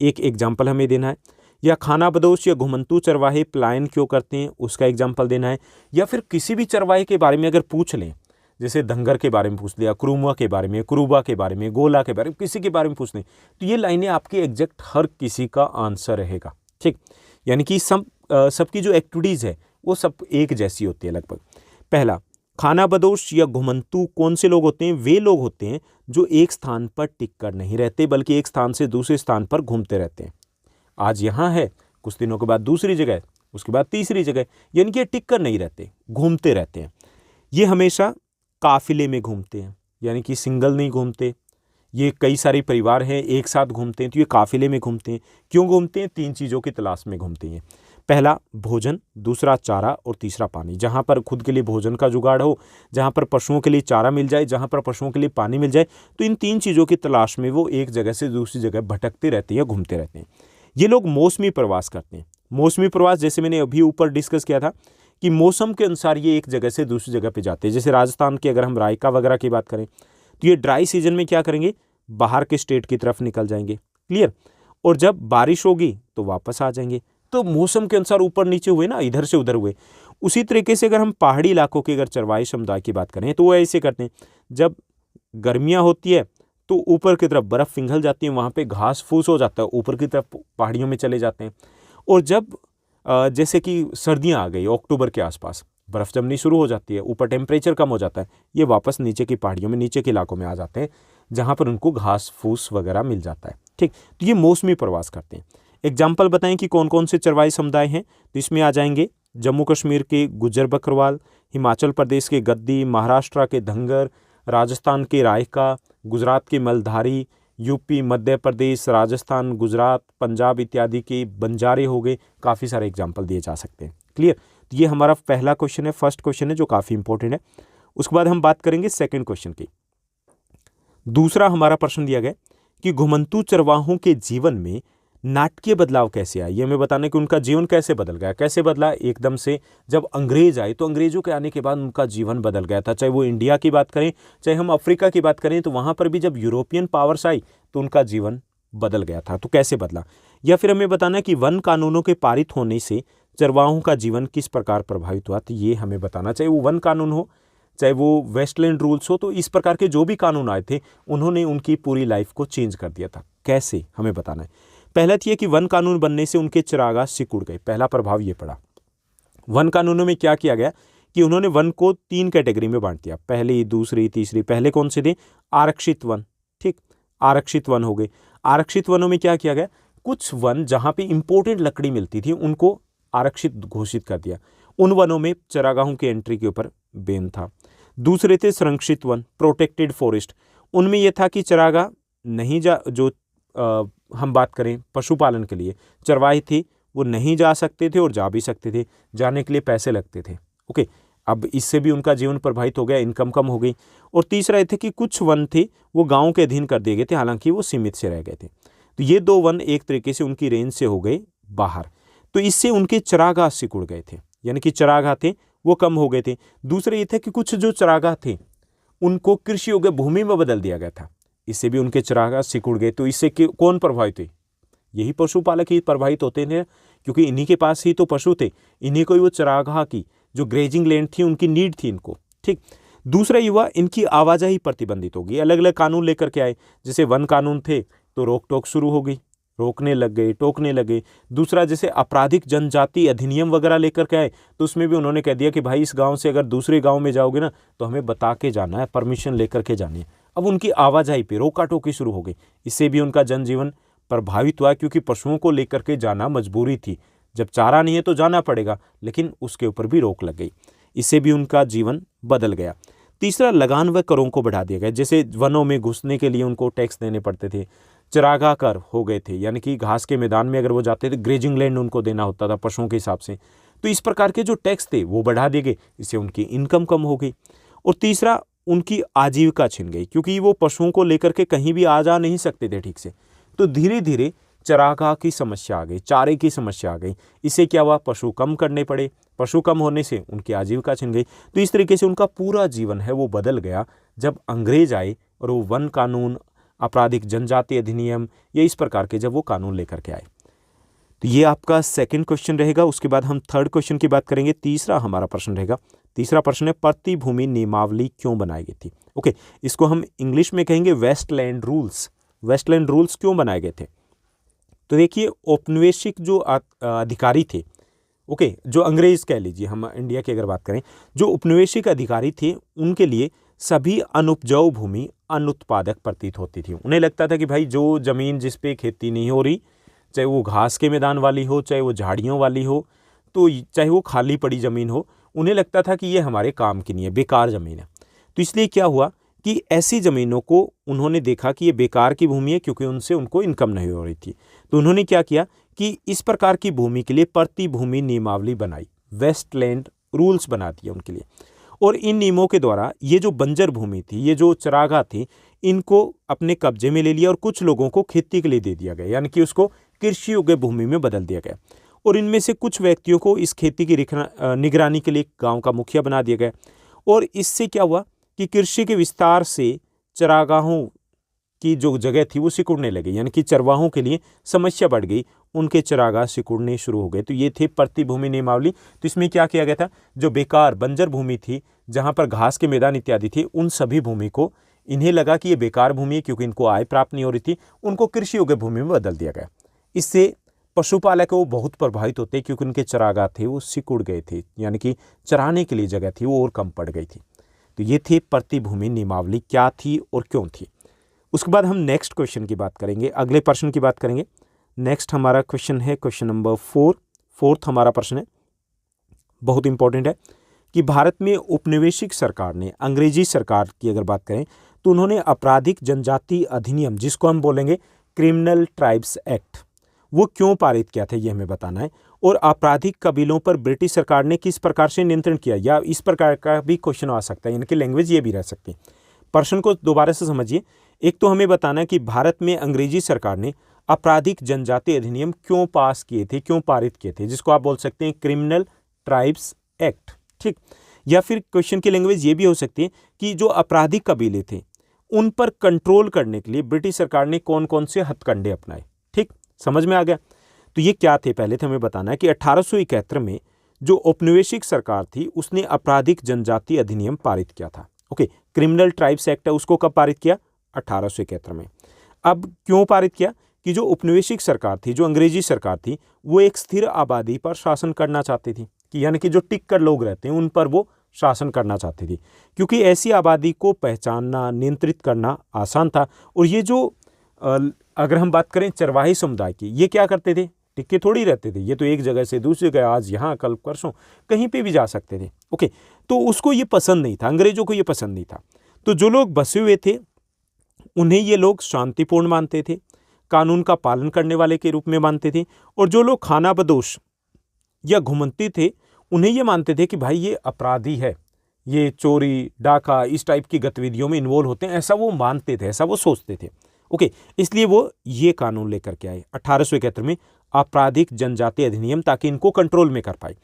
एक एग्जाम्पल हमें देना है। या खानाबदोश या घुमंतू चरवाहे पलायन क्यों करते हैं, उसका एग्जाम्पल देना है। या फिर किसी भी चरवाहे के बारे में अगर पूछ लें, जैसे धंगर के बारे में पूछ लिया, क्रूमा के बारे में, क्रूबा के बारे में, गोला के बारे में, किसी के बारे में पूछ लें, तो ये लाइनें आपकी एग्जैक्ट हर किसी का आंसर रहेगा। ठीक, यानी कि सबकी जो एक्टिविटीज़ है वो सब एक जैसी होती है लगभग। पहला, खानाबदोश या घुमंतू कौन से लोग होते हैं? वे लोग होते हैं जो एक स्थान पर टिक कर नहीं रहते, बल्कि एक स्थान से दूसरे स्थान पर घूमते रहते हैं। आज यहाँ है, कुछ दिनों के बाद दूसरी जगह, उसके बाद तीसरी जगह, यानी कि टिक कर नहीं रहते, घूमते रहते हैं। ये हमेशा काफिले में घूमते हैं, यानी कि सिंगल नहीं घूमते। ये कई सारे परिवार हैं एक साथ घूमते हैं, तो ये काफिले में घूमते हैं। क्यों घूमते हैं? 3 चीज़ों की तलाश में घूमते हैं। पहला भोजन, दूसरा चारा, और तीसरा पानी। जहाँ पर खुद के लिए भोजन का जुगाड़ हो, जहाँ पर पशुओं के लिए चारा मिल जाए, जहाँ पर पशुओं के लिए पानी मिल जाए, तो इन 3 चीज़ों की तलाश में वो एक जगह से दूसरी जगह भटकते रहते हैं, घूमते रहते हैं। ये लोग मौसमी प्रवास करते हैं। मौसमी प्रवास, जैसे मैंने अभी ऊपर डिस्कस किया था कि मौसम के अनुसार ये एक जगह से दूसरी जगह पे जाते हैं। जैसे राजस्थान की अगर हम रायका वगैरह की बात करें, तो ये ड्राई सीजन में क्या करेंगे? बाहर के स्टेट की तरफ निकल जाएंगे। क्लियर? और जब बारिश होगी तो वापस आ जाएंगे। तो मौसम के अनुसार ऊपर नीचे हुए ना, इधर से उधर हुए। उसी तरीके से अगर हम पहाड़ी इलाकों के अगर चरवाही समुदाय की बात करें, तो वो ऐसे करते हैं, जब गर्मियाँ होती है तो ऊपर की तरफ बर्फ़ पिघल जाती है, वहाँ पे घास फूस हो जाता है, ऊपर की तरफ पहाड़ियों में चले जाते हैं। और जब जैसे कि सर्दियाँ आ गई, अक्टूबर के आसपास बर्फ़ जमनी शुरू हो जाती है, ऊपर टेम्परेचर कम हो जाता है, ये वापस नीचे की पहाड़ियों में, नीचे के इलाकों में आ जाते हैं, जहाँ पर उनको घास फूस वगैरह मिल जाता है। ठीक, तो ये मौसमी प्रवास करते हैं। एग्जाम्पल बताएं कि कौन कौन से चरवाही समुदाय हैं, तो इसमें आ जाएंगे जम्मू कश्मीर के गुज्जर बकरवाल, हिमाचल प्रदेश के गद्दी, महाराष्ट्र के धंगर, राजस्थान के रायका, गुजरात के मलधारी, यूपी, मध्य प्रदेश, राजस्थान, गुजरात, पंजाब इत्यादि के बंजारे हो गए। काफ़ी सारे एग्जाम्पल दिए जा सकते हैं। क्लियर? तो ये हमारा पहला क्वेश्चन है, फर्स्ट क्वेश्चन है, जो काफ़ी इंपॉर्टेंट है। उसके बाद हम बात करेंगे सेकंड क्वेश्चन की। दूसरा हमारा प्रश्न दिया गया कि घुमंतू चरवाहों के जीवन में नाटकीय बदलाव कैसे आया। ये हमें बताना है कि उनका जीवन कैसे बदल गया, कैसे बदला एकदम से। जब अंग्रेज आए तो अंग्रेजों के आने के बाद उनका जीवन बदल गया था। चाहे वो इंडिया की बात करें, चाहे हम अफ्रीका की बात करें, तो वहाँ पर भी जब यूरोपियन पावर्स आई तो उनका जीवन बदल गया था। तो कैसे बदला, या फिर हमें बताना है कि वन कानूनों के पारित होने से चरवाहों का जीवन किस प्रकार प्रभावित हुआ। तो ये हमें बताना, चाहे वो वन कानून हो, चाहे वो वेस्टलैंड रूल्स हो, तो इस प्रकार के जो भी कानून आए थे उन्होंने उनकी पूरी लाइफ को चेंज कर दिया था। कैसे, हमें बताना है। पहला तो ये कि वन कानून बनने से उनके चरागाह सिकुड़ गए। पहला प्रभाव ये पड़ा। वन कानूनों में क्या किया गया कि उन्होंने वन को 3 कैटेगरी में बांट दिया, पहली, दूसरी, तीसरी। पहले कौन से थे? आरक्षित वन। ठीक, आरक्षित वन हो गए। आरक्षित वनों में क्या किया गया, कुछ वन जहाँ पे इंपॉर्टेंट लकड़ी मिलती थी उनको आरक्षित घोषित कर दिया। उन वनों में चरागाहों की एंट्री के ऊपर बैन था। दूसरे थे संरक्षित वन, प्रोटेक्टेड फॉरेस्ट। उनमें यह था कि चरागाह नहीं जो हम बात करें पशुपालन के लिए चरवाही थे, वो नहीं जा सकते थे और जा भी सकते थे, जाने के लिए पैसे लगते थे। ओके, अब इससे भी उनका जीवन प्रभावित हो गया, इनकम कम हो गई। और तीसरा ये थे कि कुछ वन थे वो गाँव के अधीन कर दिए गए थे, हालांकि वो सीमित से रह गए थे। तो ये 2 वन एक तरीके से उनकी रेंज से हो गए बाहर। तो इससे उनके चरागाह सिकुड़ गए थे, यानी कि चरागाह थे वो कम हो गए थे। दूसरा ये था कि कुछ जो चरागाह थे उनको कृषि योग्य भूमि में बदल दिया गया था, इससे भी उनके चरागाह सिकुड़ गए। तो इससे कौन प्रभावित हुए? यही पशुपालक ही प्रभावित होते थे, क्योंकि इन्हीं के पास ही तो पशु थे, इन्हीं को ही वो चरागाह की जो ग्रेजिंग लैंड थी उनकी नीड थी इनको। ठीक। दूसरा युवा इनकी आवाजाही प्रतिबंधित होगी, अलग अलग कानून लेकर के आए, जैसे वन कानून थे तो रोक टोक शुरू हो गई, रोकने लग गए, टोकने लगे। दूसरा जैसे आपराधिक जनजाति अधिनियम वगैरह लेकर के आए, तो उसमें भी उन्होंने कह दिया कि भाई इस गांव से अगर दूसरे गांव में जाओगे ना तो हमें बता के जाना है, परमिशन लेकर के जानी है। अब उनकी आवाजाही पे रोका टोकी शुरू हो गई, इससे भी उनका जनजीवन प्रभावित हुआ, क्योंकि पशुओं को लेकर के जाना मजबूरी थी, जब चारा नहीं है तो जाना पड़ेगा, लेकिन उसके ऊपर भी रोक लग गई, इससे भी उनका जीवन बदल गया। तीसरा, लगान व करों को बढ़ा दिया गया, जैसे वनों में घुसने के लिए उनको टैक्स देने पड़ते थे, चरागाह कर हो गए थे, यानी कि घास के मैदान में अगर वो जाते थे ग्रेजिंग लैंड उनको देना होता था पशुओं के हिसाब से। तो इस प्रकार के जो टैक्स थे वो बढ़ा दिए गए, इससे उनकी इनकम कम हो गई। और तीसरा, उनकी आजीविका छिन गई, क्योंकि वो पशुओं को लेकर के कहीं भी आ जा नहीं सकते थे ठीक से। तो धीरे धीरे चरागाह की समस्या आ गई, चारे की समस्या आ गई, इससे क्या हुआ, पशु कम करने पड़े, पशु कम होने से उनकी आजीविका छिन गई। तो इस तरीके से उनका पूरा जीवन है वो बदल गया जब अंग्रेज आए और वो वन कानून, आपराधिक जनजाति अधिनियम या इस प्रकार के जब वो कानून लेकर के आए। तो ये आपका सेकंड क्वेश्चन रहेगा। उसके बाद हम थर्ड क्वेश्चन की बात करेंगे। तीसरा हमारा प्रश्न रहेगा, तीसरा प्रश्न है प्रतिभूमि नियमावली क्यों बनाई गई थी? ओके, इसको हम इंग्लिश में कहेंगे वेस्टलैंड रूल्स। वेस्टलैंड रूल्स क्यों बनाए गए थे? तो देखिए, औपनिवेशिक जो अधिकारी थे, ओके, जो अंग्रेज कह लीजिए, हम इंडिया की अगर बात करें, जो औपनिवेशिक अधिकारी थे उनके लिए सभी अनुपजाऊ भूमि अनुत्पादक प्रतीत होती थी। उन्हें लगता था कि भाई जो जमीन जिस पे खेती नहीं हो रही, चाहे वो घास के मैदान वाली हो, चाहे वो झाड़ियों वाली हो, तो चाहे वो खाली पड़ी ज़मीन हो, उन्हें लगता था कि ये हमारे काम की नहीं है, बेकार ज़मीन है। तो इसलिए क्या हुआ कि ऐसी ज़मीनों को उन्होंने देखा कि ये बेकार की भूमि है, क्योंकि उनसे उनको इनकम नहीं हो रही थी। तो उन्होंने क्या किया कि इस प्रकार की भूमि के लिए प्रतिभूमि नियमावली बनाई, वेस्टलैंड रूल्स बना दिया उनके लिए। और इन नियमों के द्वारा ये जो बंजर भूमि थी, ये जो चरागाह थी, इनको अपने कब्जे में ले लिया और कुछ लोगों को खेती के लिए दे दिया गया, यानी कि उसको कृषि योग्य भूमि में बदल दिया गया। और इनमें से कुछ व्यक्तियों को इस खेती की निगरानी के लिए गांव का मुखिया बना दिया गया। और इससे क्या हुआ कि कृषि के विस्तार से चरागाहों की जो जगह थी वो सिकुड़ने लगी, यानी कि चरवाहों के लिए समस्या बढ़ गई, उनके चरागाह सिकुड़ने शुरू हो गए। तो ये थे प्रतिभूमि नियमावली। तो इसमें क्या किया गया था, जो बेकार बंजर भूमि थी, जहाँ पर घास के मैदान इत्यादि थे, उन सभी भूमि को इन्हें लगा कि ये बेकार भूमि है, क्योंकि इनको आय प्राप्त नहीं हो रही थी, उनको कृषि योग्य भूमि में बदल दिया गया। इससे पशुपालक वो बहुत प्रभावित होते, क्योंकि उनके चरागाह थे वो सिकुड़ गए थे, यानी कि चराने के लिए जगह थी वो और कम पड़ गई थी। तो ये थी प्रतिभूमि नियमावली क्या थी और क्यों थी। उसके बाद हम नेक्स्ट क्वेश्चन की बात करेंगे, अगले प्रश्न की बात करेंगे। नेक्स्ट हमारा क्वेश्चन है क्वेश्चन नंबर 4। फोर्थ हमारा प्रश्न है, बहुत इंपॉर्टेंट है, कि भारत में औपनिवेशिक सरकार ने, अंग्रेजी सरकार की अगर बात करें, तो उन्होंने आपराधिक जनजाति अधिनियम, जिसको हम बोलेंगे क्रिमिनल ट्राइब्स एक्ट, वो क्यों पारित किया था, ये हमें बताना है। और आपराधिक कबीलों पर ब्रिटिश सरकार ने किस प्रकार से नियंत्रण किया, या इस प्रकार का भी क्वेश्चन आ सकता है, यानी कि लैंग्वेज ये भी रह सकती है। प्रश्न को दोबारा से समझिए। एक तो हमें बताना है कि भारत में अंग्रेजी सरकार ने आपराधिक जनजाति अधिनियम क्यों पास किए थे, क्यों पारित किए थे, जिसको आप बोल सकते हैं क्रिमिनल ट्राइब्स एक्ट। ठीक। या फिर क्वेश्चन की लैंग्वेज ये भी हो सकती है कि जो आपराधिक कबीले थे उन पर कंट्रोल करने के लिए ब्रिटिश सरकार ने कौन कौन से हथकंडे अपनाए। ठीक, समझ में आ गया। तो ये क्या थे, पहले तो हमें बताना है कि 1871 में जो औपनिवेशिक सरकार थी उसने आपराधिक जनजाति अधिनियम पारित किया था। ओके, क्रिमिनल ट्राइब्स एक्ट है, उसको कब पारित किया, 1871 में। अब क्यों पारित किया कि जो औपनिवेशिक सरकार थी, जो अंग्रेजी सरकार थी, वो एक स्थिर आबादी पर शासन करना चाहती थी, कि यानी कि जो टिक कर लोग रहते हैं उन पर वो शासन करना चाहती थी, क्योंकि ऐसी आबादी को पहचानना, नियंत्रित करना आसान था। और ये जो अगर हम बात करें चरवाही समुदाय की, ये क्या करते थे, टिके थोड़ी रहते थे, ये तो एक जगह से दूसरी जगह, आज यहाँ कल परसों कहीं पे भी जा सकते थे। ओके, तो उसको ये पसंद नहीं था, अंग्रेजों को ये पसंद नहीं था। तो जो लोग बसे हुए थे उन्हें ये लोग शांतिपूर्ण मानते थे, कानून का पालन करने वाले के रूप में मानते थे। और जो लोग खानाबदोश या घुमंती थे उन्हें ये मानते थे कि भाई ये अपराधी है, ये चोरी डाका इस टाइप की गतिविधियों में इन्वॉल्व होते हैं, ऐसा वो मानते थे, ऐसा वो सोचते थे। ओके, इसलिए वो ये कानून लेकर के आए 1871 में आपराधिक जनजाति अधिनियम, ताकि इनको कंट्रोल में कर पाए।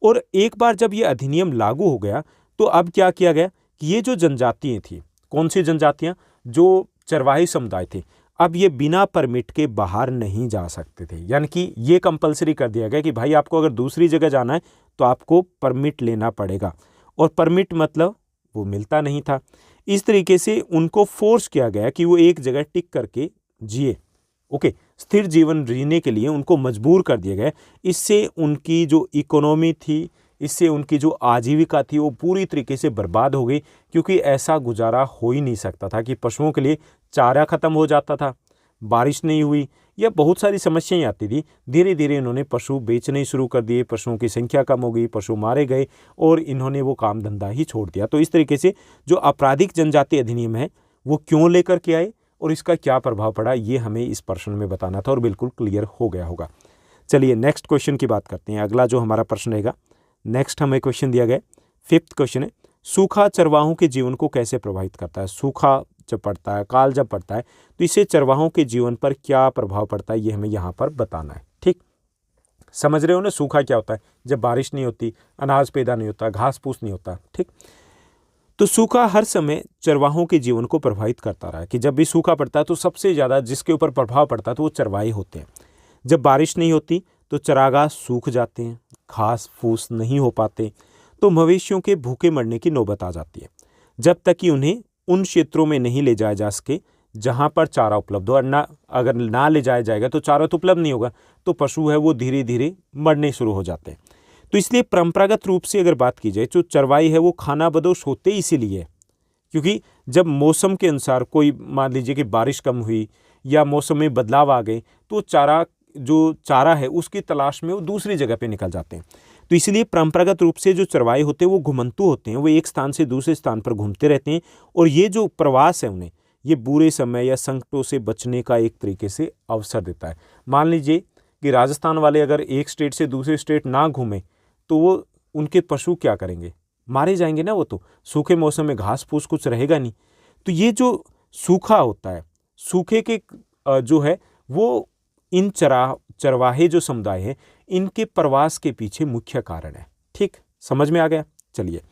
और एक बार जब ये अधिनियम लागू हो गया तो अब क्या किया गया कि ये जो जनजातियां थी, कौन सी जनजातियां, जो चरवाही समुदाय थे, अब ये बिना परमिट के बाहर नहीं जा सकते थे। यानी कि ये कंपलसरी कर दिया गया कि भाई आपको अगर दूसरी जगह जाना है तो आपको परमिट लेना पड़ेगा, और परमिट मतलब वो मिलता नहीं था। इस तरीके से उनको फोर्स किया गया कि वो एक जगह टिक करके जिए। ओके, स्थिर जीवन जीने के लिए उनको मजबूर कर दिया गया। इससे उनकी जो इकोनॉमी थी, इससे उनकी जो आजीविका थी, वो पूरी तरीके से बर्बाद हो गई, क्योंकि ऐसा गुजारा हो ही नहीं सकता था कि पशुओं के लिए चारा खत्म हो जाता था, बारिश नहीं हुई, या बहुत सारी समस्याएं आती थी। धीरे धीरे इन्होंने पशु बेचने शुरू कर दिए, पशुओं की संख्या कम हो गई, पशु मारे गए और इन्होंने वो काम धंधा ही छोड़ दिया। तो इस तरीके से जो आपराधिक जनजाति अधिनियम है वो क्यों लेकर के आए और इसका क्या प्रभाव पड़ा, ये हमें इस प्रश्न में बताना था और बिल्कुल क्लियर हो गया होगा। चलिए नेक्स्ट क्वेश्चन की बात करते हैं। अगला जो हमारा प्रश्न रहेगा, नेक्स्ट हमें क्वेश्चन दिया गया, 5th क्वेश्चन है, सूखा चरवाहों के जीवन को कैसे प्रभावित करता है। सूखा जब पड़ता है, काल जब पड़ता है, तो इससे चरवाहों के जीवन पर क्या प्रभाव पड़ता है, ये हमें यहाँ पर बताना है। ठीक, समझ रहे हो ना, सूखा क्या होता है, जब बारिश नहीं होती, अनाज पैदा नहीं होता, घास फूस नहीं होता। ठीक, तो सूखा हर समय चरवाहों के जीवन को प्रभावित करता रहा है कि जब भी सूखा पड़ता है तो सबसे ज़्यादा जिसके ऊपर प्रभाव पड़ता है तो वो चरवाहे होते हैं। जब बारिश नहीं होती तो चरागाह सूख जाते हैं, घास फूस नहीं हो पाते, तो मवेशियों के भूखे मरने की नौबत आ जाती है, जब तक कि उन्हें उन क्षेत्रों में नहीं ले जाया जा सके जहाँ पर चारा उपलब्ध हो। और ना, अगर ना ले जाया जाएगा तो चारा तो उपलब्ध नहीं होगा, तो पशु है वो धीरे धीरे मरने शुरू हो जाते हैं। तो इसलिए परंपरागत रूप से अगर बात की जाए, जो चरवाई है वो खाना बदोश होते इसीलिए, क्योंकि जब मौसम के अनुसार कोई, मान लीजिए कि बारिश कम हुई या मौसम में बदलाव आ गए, तो जो चारा है उसकी तलाश में वो दूसरी जगह पे निकल जाते हैं। तो इसलिए परंपरागत रूप से जो चरवाहे होते हैं वो घुमंतु होते हैं, वो एक स्थान से दूसरे स्थान पर घूमते रहते हैं, और ये जो प्रवास है उन्हें ये बुरे समय या संकटों से बचने का एक तरीके से अवसर देता है। मान लीजिए कि राजस्थान वाले अगर एक स्टेट से दूसरे स्टेट ना घूमें तो वो, उनके पशु क्या करेंगे, मारे जाएंगे ना। वो तो सूखे मौसम में घास फूस कुछ रहेगा नहीं। तो ये जो सूखा होता है, सूखे के जो है वो इन चरवाहे जो समुदाय है इनके प्रवास के पीछे मुख्य कारण है। ठीक, समझ में आ गया। चलिए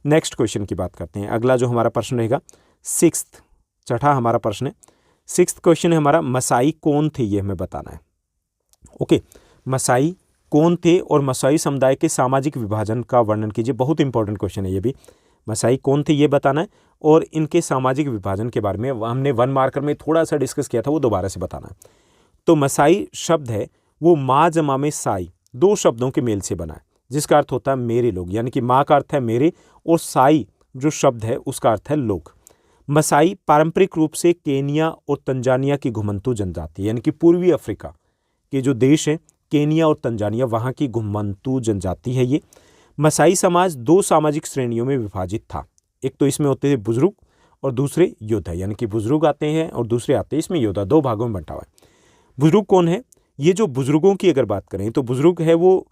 नेक्स्ट क्वेश्चन की बात करते हैं। अगला जो हमारा प्रश्न रहेगा 6th, छठा हमारा प्रश्न है। 6th क्वेश्चन है हमारा, मसाई कौन थे, ये हमें बताना है। ओके, मसाई कौन थे और मसाई समुदाय के सामाजिक विभाजन का वर्णन कीजिए। बहुत इंपॉर्टेंट क्वेश्चन है ये भी। मसाई कौन थे ये बताना है और इनके सामाजिक विभाजन के बारे में हमने 1 मार्कर में थोड़ा सा डिस्कस किया था, वो दोबारा से बताना है। तो मसाई शब्द है वो माँ जमा में साई, 2 शब्दों के मेल से बना है, जिसका अर्थ होता है मेरे लोग, यानी कि माँ का अर्थ है मेरे और साई जो शब्द है उसका अर्थ है लोग। मसाई पारंपरिक रूप से केनिया और तंजानिया की घुमंतु जनजाति, यानी कि पूर्वी अफ्रीका के जो देश हैं केनिया और तंजानिया, वहाँ की घुमंतु जनजाति है ये। मसाई समाज 2 सामाजिक श्रेणियों में विभाजित था। एक तो इसमें होते थे बुजुर्ग और दूसरे योद्धा, यानी कि बुजुर्ग आते हैं और दूसरे आते हैं इसमें योद्धा, 2 भागों में बंटा हुआ है। बुजुर्ग कौन है, ये जो बुजुर्गों की अगर बात करें तो बुजुर्ग है वो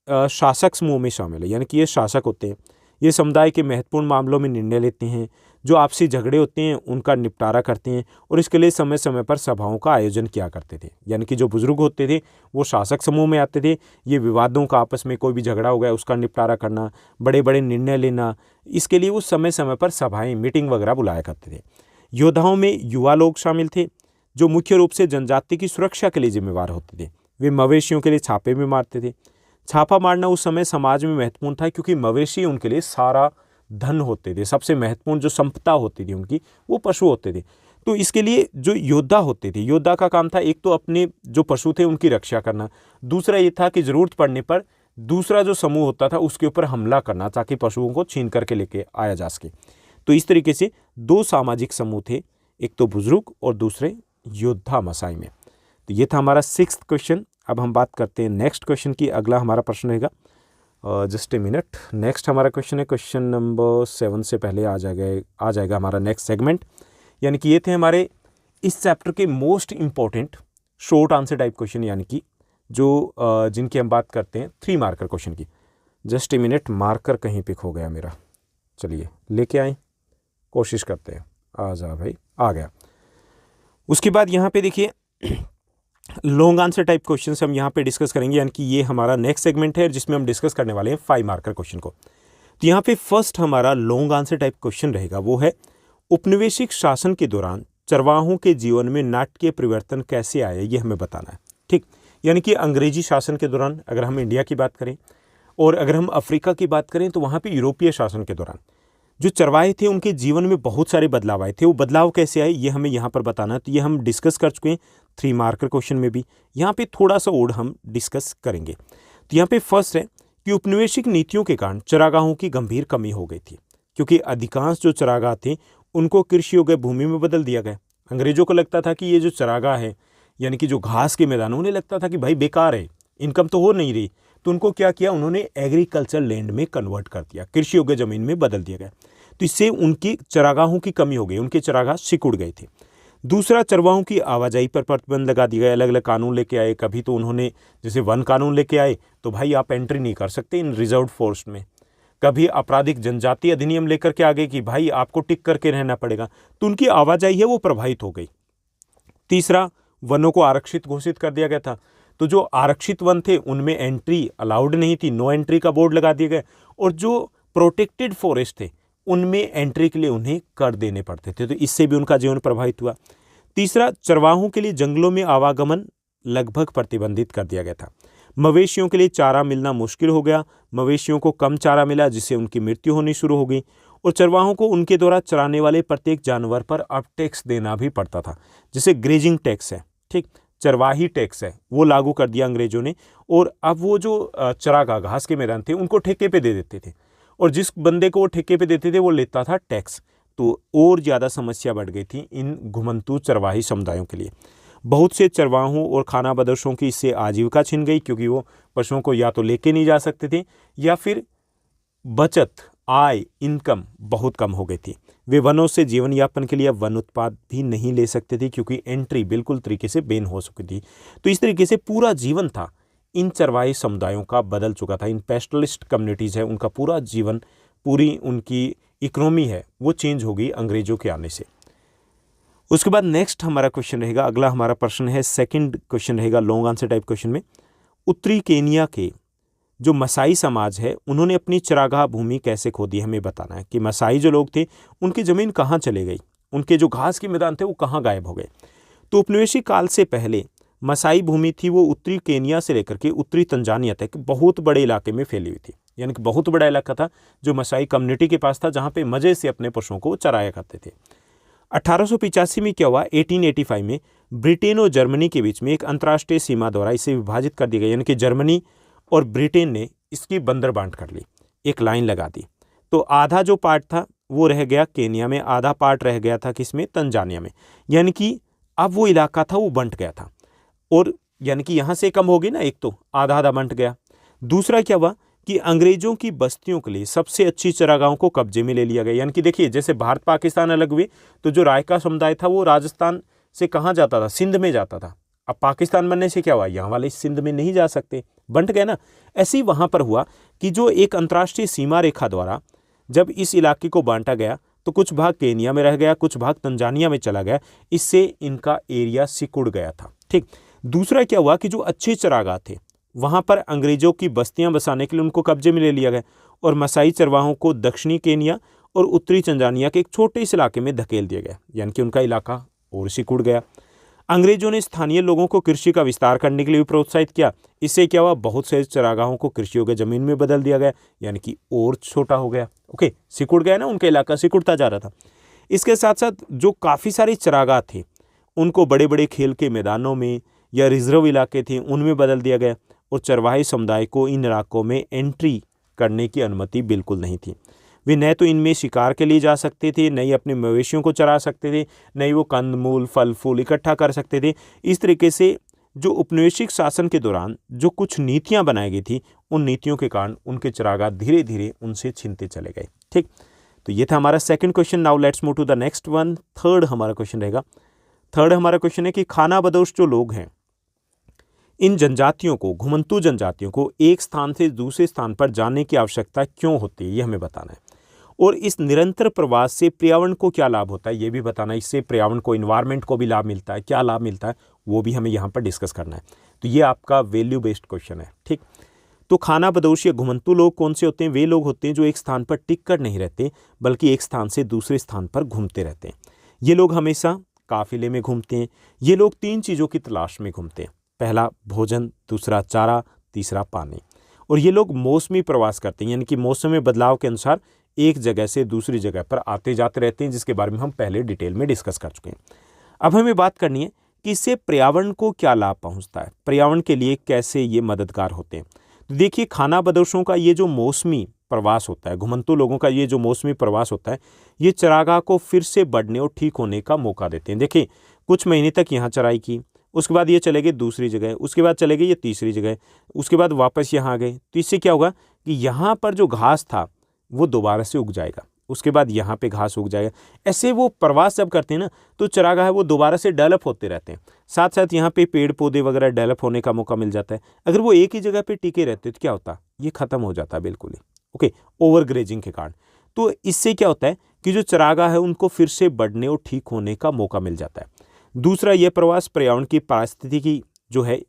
शासक समूह में शामिल है, यानी कि ये शासक होते हैं। ये समुदाय के महत्वपूर्ण मामलों में निर्णय लेते हैं, जो आपसी झगड़े होते हैं उनका निपटारा करते हैं, और इसके लिए समय समय पर सभाओं का आयोजन किया करते थे। यानी कि जो बुजुर्ग होते थे वो शासक समूह में आते थे, ये विवादों का, आपस में कोई भी झगड़ा हो गया उसका निपटारा करना, बड़े बड़े निर्णय लेना, इसके लिए वो समय समय पर सभाएँ, मीटिंग वगैरह बुलाया करते थे। योद्धाओं में युवा लोग शामिल थे जो मुख्य रूप से जनजाति की सुरक्षा के लिए जिम्मेवार होते थे। वे मवेशियों के लिए छापे भी मारते थे। छापा मारना उस समय समाज में महत्वपूर्ण था, क्योंकि मवेशी उनके लिए सारा धन होते थे। सबसे महत्वपूर्ण जो संपदा होती थी उनकी, वो पशु होते थे। तो इसके लिए जो योद्धा होते थे, योद्धा का काम था एक तो अपने जो पशु थे उनकी रक्षा करना, दूसरा ये था कि जरूरत पड़ने पर दूसरा जो समूह होता था उसके ऊपर हमला करना, ताकि पशुओं को छीन करके लेके आया जा सके। तो इस तरीके से 2 सामाजिक समूह थे, एक तो बुजुर्ग और दूसरे योद्धा मसाई में। तो ये था हमारा 6th क्वेश्चन। अब हम बात करते हैं नेक्स्ट क्वेश्चन की। अगला हमारा प्रश्न रहेगा, जस्ट ए मिनट, नेक्स्ट हमारा क्वेश्चन है क्वेश्चन नंबर 7 से पहले आ जाएगा हमारा नेक्स्ट सेगमेंट। यानी कि ये थे हमारे इस चैप्टर के most important short answer type question, यानी कि जो जिनकी हम बात करते हैं 3 मार्कर क्वेश्चन की। जस्ट ए मिनट, मार्कर कहीं पे खो गया मेरा, चलिए लेके आए, कोशिश करते हैं। आ जा भाई, आ गया। उसके बाद यहाँ पे देखिए लॉन्ग आंसर टाइप क्वेश्चन हम यहाँ पे डिस्कस करेंगे, यानी कि ये हमारा नेक्स्ट सेगमेंट है जिसमें हम डिस्कस करने वाले हैं 5 मार्कर क्वेश्चन को। तो यहाँ पे फर्स्ट हमारा लॉन्ग आंसर टाइप क्वेश्चन रहेगा, वो है औपनिवेशिक शासन के दौरान चरवाहों के जीवन में नाटकीय परिवर्तन कैसे आए, ये हमें बताना है। ठीक, यानी कि अंग्रेजी शासन के दौरान अगर हम इंडिया की बात करें और अगर हम अफ्रीका की बात करें तो वहाँ पे यूरोपीय शासन के दौरान जो चरवाहे थे उनके जीवन में बहुत सारे बदलाव आए थे। वो बदलाव कैसे आए ये हमें यहाँ पर बताना है। तो ये हम डिस्कस कर चुके हैं 3 मार्कर क्वेश्चन में भी, यहाँ पे थोड़ा सा और हम डिस्कस करेंगे। तो यहाँ पे फर्स्ट है कि औपनिवेशिक नीतियों के कारण चरागाहों की गंभीर कमी हो गई थी, क्योंकि अधिकांश जो चरागाह थे उनको कृषि योग्य भूमि में बदल दिया गया। अंग्रेजों को लगता था कि ये जो चरागाह है यानी कि जो घास के मैदान, उन्हें लगता था कि भाई बेकार है, इनकम तो हो नहीं रही। तो उनको क्या किया, उन्होंने एग्रीकल्चर लैंड में कन्वर्ट कर दिया, कृषि योग्य जमीन में बदल दिया गया। तो इससे उनकी चरागाहों की कमी हो गई, उनके चरागाह सिकुड़ गए थे। दूसरा, चरवाहों की आवाजाही पर प्रतिबंध लगा दिया गया, अलग अलग कानून लेके आए। कभी तो उन्होंने जैसे वन कानून लेके आए तो भाई आप एंट्री नहीं कर सकते इन रिजर्व फॉरेस्ट में। कभी आपराधिक जनजाति अधिनियम लेकर के आ गए कि भाई आपको टिक करके रहना पड़ेगा, तो उनकी आवाजाही है वो प्रभावित हो गई। तीसरा, वनों को आरक्षित घोषित कर दिया गया था, तो जो आरक्षित वन थे उनमें एंट्री अलाउड नहीं थी, नो एंट्री का बोर्ड लगा दिया गया। और जो प्रोटेक्टेड फॉरेस्ट थे उनमें एंट्री के लिए उन्हें कर देने पड़ते थे, तो इससे भी उनका जीवन प्रभावित हुआ। तीसरा, चरवाहों के लिए जंगलों में आवागमन लगभग प्रतिबंधित कर दिया गया था। मवेशियों के लिए चारा मिलना मुश्किल हो गया, मवेशियों को कम चारा मिला जिससे उनकी मृत्यु होनी शुरू हो गई। और चरवाहों को उनके द्वारा चराने वाले प्रत्येक जानवर पर अब टैक्स देना भी पड़ता था, जैसे ग्रेजिंग टैक्स है, ठीक, चरवाही टैक्स है, वो लागू कर दिया अंग्रेजों ने। और अब वो जो चरागाह घास के मैदान थे उनको ठेके पे दे देते थे, और जिस बंदे को वो ठेके पे देते थे वो लेता था टैक्स। तो और ज़्यादा समस्या बढ़ गई थी इन घुमंतू चरवाही समुदायों के लिए। बहुत से चरवाहों और खाना बदोशों की इससे आजीविका छिन गई, क्योंकि वो पशुओं को या तो लेके नहीं जा सकते थे या फिर बचत, आय, इनकम बहुत कम हो गई थी। वे वनों से जीवन यापन के लिए अब वन उत्पाद भी नहीं ले सकते थे, क्योंकि एंट्री बिल्कुल तरीके से बैन हो चुकी थी। तो इस तरीके से पूरा जीवन था इन चरवाही समुदायों का बदल चुका था। इन पेस्टलिस्ट कम्युनिटीज़ है उनका पूरा जीवन, पूरी उनकी इकोनॉमी है वो चेंज हो गई अंग्रेजों के आने से। उसके बाद नेक्स्ट हमारा क्वेश्चन रहेगा, अगला हमारा प्रश्न है, सेकंड क्वेश्चन रहेगा लॉन्ग आंसर टाइप क्वेश्चन में। उत्तरी केनिया के जो मसाई समाज है उन्होंने अपनी चरागाह भूमि कैसे खो दी, हमें बताना है कि मसाई जो लोग थे उनकी ज़मीन कहाँ चले गई, उनके जो घास के मैदान थे वो कहाँ गायब हो गए। तो उपनिवेशिक काल से पहले मसाई भूमि थी वो उत्तरी केनिया से लेकर के उत्तरी तंजानिया तक बहुत बड़े इलाके में फैली हुई थी, यानी कि बहुत बड़ा इलाका था जो मसाई कम्युनिटी के पास था, जहाँ पे मज़े से अपने पशुओं को चराया करते थे। 1885 में क्या हुआ, 1885 में ब्रिटेन और जर्मनी के बीच में एक अंतर्राष्ट्रीय सीमा द्वारा इसे विभाजित कर दिया गया, यानी कि जर्मनी और ब्रिटेन ने इसकी बंदरबांट कर ली, एक लाइन लगा दी। तो आधा जो पार्ट था वो रह गया केनिया में, आधा पार्ट रह गया था किसमें, तंजानिया में, यानी कि अब वो इलाका था वो बंट गया था। और यानी कि यहाँ से कम हो गई ना, एक तो आधा आधा बंट गया। दूसरा क्या हुआ कि अंग्रेजों की बस्तियों के लिए सबसे अच्छी चरागाहों को कब्जे में ले लिया गया। यानी कि देखिए, जैसे भारत पाकिस्तान अलग हुए तो जो रायका समुदाय था वो राजस्थान से कहाँ जाता था, सिंध में जाता था। अब पाकिस्तान बनने से क्या हुआ, यहाँ वाले सिंध में नहीं जा सकते, बंट गए ना। ऐसे ही वहाँ पर हुआ कि जो एक अंतर्राष्ट्रीय सीमा रेखा द्वारा जब इस इलाके को बांटा गया तो कुछ भाग केनिया में रह गया, कुछ भाग तंजानिया में चला गया, इससे इनका एरिया सिकुड़ गया था। ठीक, दूसरा क्या हुआ कि जो अच्छे चरागाह थे वहाँ पर अंग्रेजों की बस्तियाँ बसाने के लिए उनको कब्जे में ले लिया गया, और मसाई चरवाहों को दक्षिणी केनिया और उत्तरी तंजानिया के एक छोटे से इलाके में धकेल दिया गया, यानी कि उनका इलाका और सिकुड़ गया। अंग्रेजों ने स्थानीय लोगों को कृषि का विस्तार करने के लिए भी प्रोत्साहित किया। इससे क्या हुआ, बहुत से चरागाहों को कृषि योग्य जमीन में बदल दिया गया, यानी कि और छोटा हो गया। ओके, सिकुड़ गया ना, उनका इलाका सिकुड़ता जा रहा था। इसके साथ साथ जो काफ़ी सारे चरागाह थे उनको बड़े बड़े खेल के मैदानों में या रिजर्व इलाके थे उनमें बदल दिया गया, और चरवाही समुदाय को इन इलाकों में एंट्री करने की अनुमति बिल्कुल नहीं थी। वे न तो इनमें शिकार के लिए जा सकते थे, न ही अपने मवेशियों को चरा सकते थे, न ही वो कंद मूल फल फूल इकट्ठा कर सकते थे। इस तरीके से जो औपनिवेशिक शासन के दौरान जो कुछ नीतियां बनाई गई थी उन नीतियों के कारण उनके चरागाह धीरे धीरे उनसे छिनते चले गए। ठीक, तो ये था हमारा second question. Now let's move to the next one. Third हमारा क्वेश्चन रहेगा। थर्ड हमारा क्वेश्चन है कि खाना बदोश जो लोग हैं, इन जनजातियों को, घुमंतू जनजातियों को एक स्थान से दूसरे स्थान पर जाने की आवश्यकता क्यों होती है, ये हमें बताना है। और इस निरंतर प्रवास से पर्यावरण को क्या लाभ होता है ये भी बताना है। इससे पर्यावरण को, इन्वायरमेंट को भी लाभ मिलता है, क्या लाभ मिलता है वो भी हमें यहाँ पर डिस्कस करना है। तो ये आपका वैल्यू बेस्ड क्वेश्चन है, ठीक। तो खानाबदोश या घुमंतु लोग कौन से होते हैं? वे लोग होते हैं जो एक स्थान पर टिक कर नहीं रहते, बल्कि एक स्थान से दूसरे स्थान पर घूमते रहते हैं। ये लोग हमेशा काफिले में घूमते हैं। ये लोग 3 चीज़ों की तलाश में घूमते हैं। पहला भोजन, दूसरा चारा, तीसरा पानी। और ये लोग मौसमी प्रवास करते हैं, यानी कि मौसम में बदलाव के अनुसार एक जगह से दूसरी जगह पर आते जाते रहते हैं, जिसके बारे में हम पहले डिटेल में डिस्कस कर चुके हैं। अब हमें बात करनी है कि इससे पर्यावरण को क्या लाभ पहुंचता है, पर्यावरण के लिए कैसे ये मददगार होते हैं। तो देखिए, खानाबदोशों का ये जो मौसमी प्रवास होता है, घुमंतु लोगों का ये जो मौसमी प्रवास होता है, ये चरागाह को फिर से बढ़ने और ठीक होने का मौका देते हैं। देखिए, कुछ महीने तक यहाँ चराई की, उसके बाद ये चले गए दूसरी जगह, उसके बाद चले गए ये तीसरी जगह, उसके बाद वापस यहाँ आ गए। तो इससे क्या होगा कि यहाँ पर जो घास था वो दोबारा से उग जाएगा, उसके बाद यहाँ पे घास उग जाएगा। ऐसे वो प्रवास जब करते हैं ना, तो चरागाह है वो दोबारा से डेवलप होते रहते हैं। साथ साथ यहाँ पे पेड़ पौधे वगैरह डेवलप होने का मौका मिल जाता है। अगर वो एक ही जगह पे टिके रहते तो क्या होता, ये खत्म हो जाता है बिल्कुल ही, ओके, ओवर ग्रेजिंग के कारण। तो इससे क्या होता है कि जो चरागाह है उनको फिर से बढ़ने और ठीक होने का मौका मिल जाता है। दूसरा, यह प्रवास पर्यावरण की पारिस्थितिकी जो है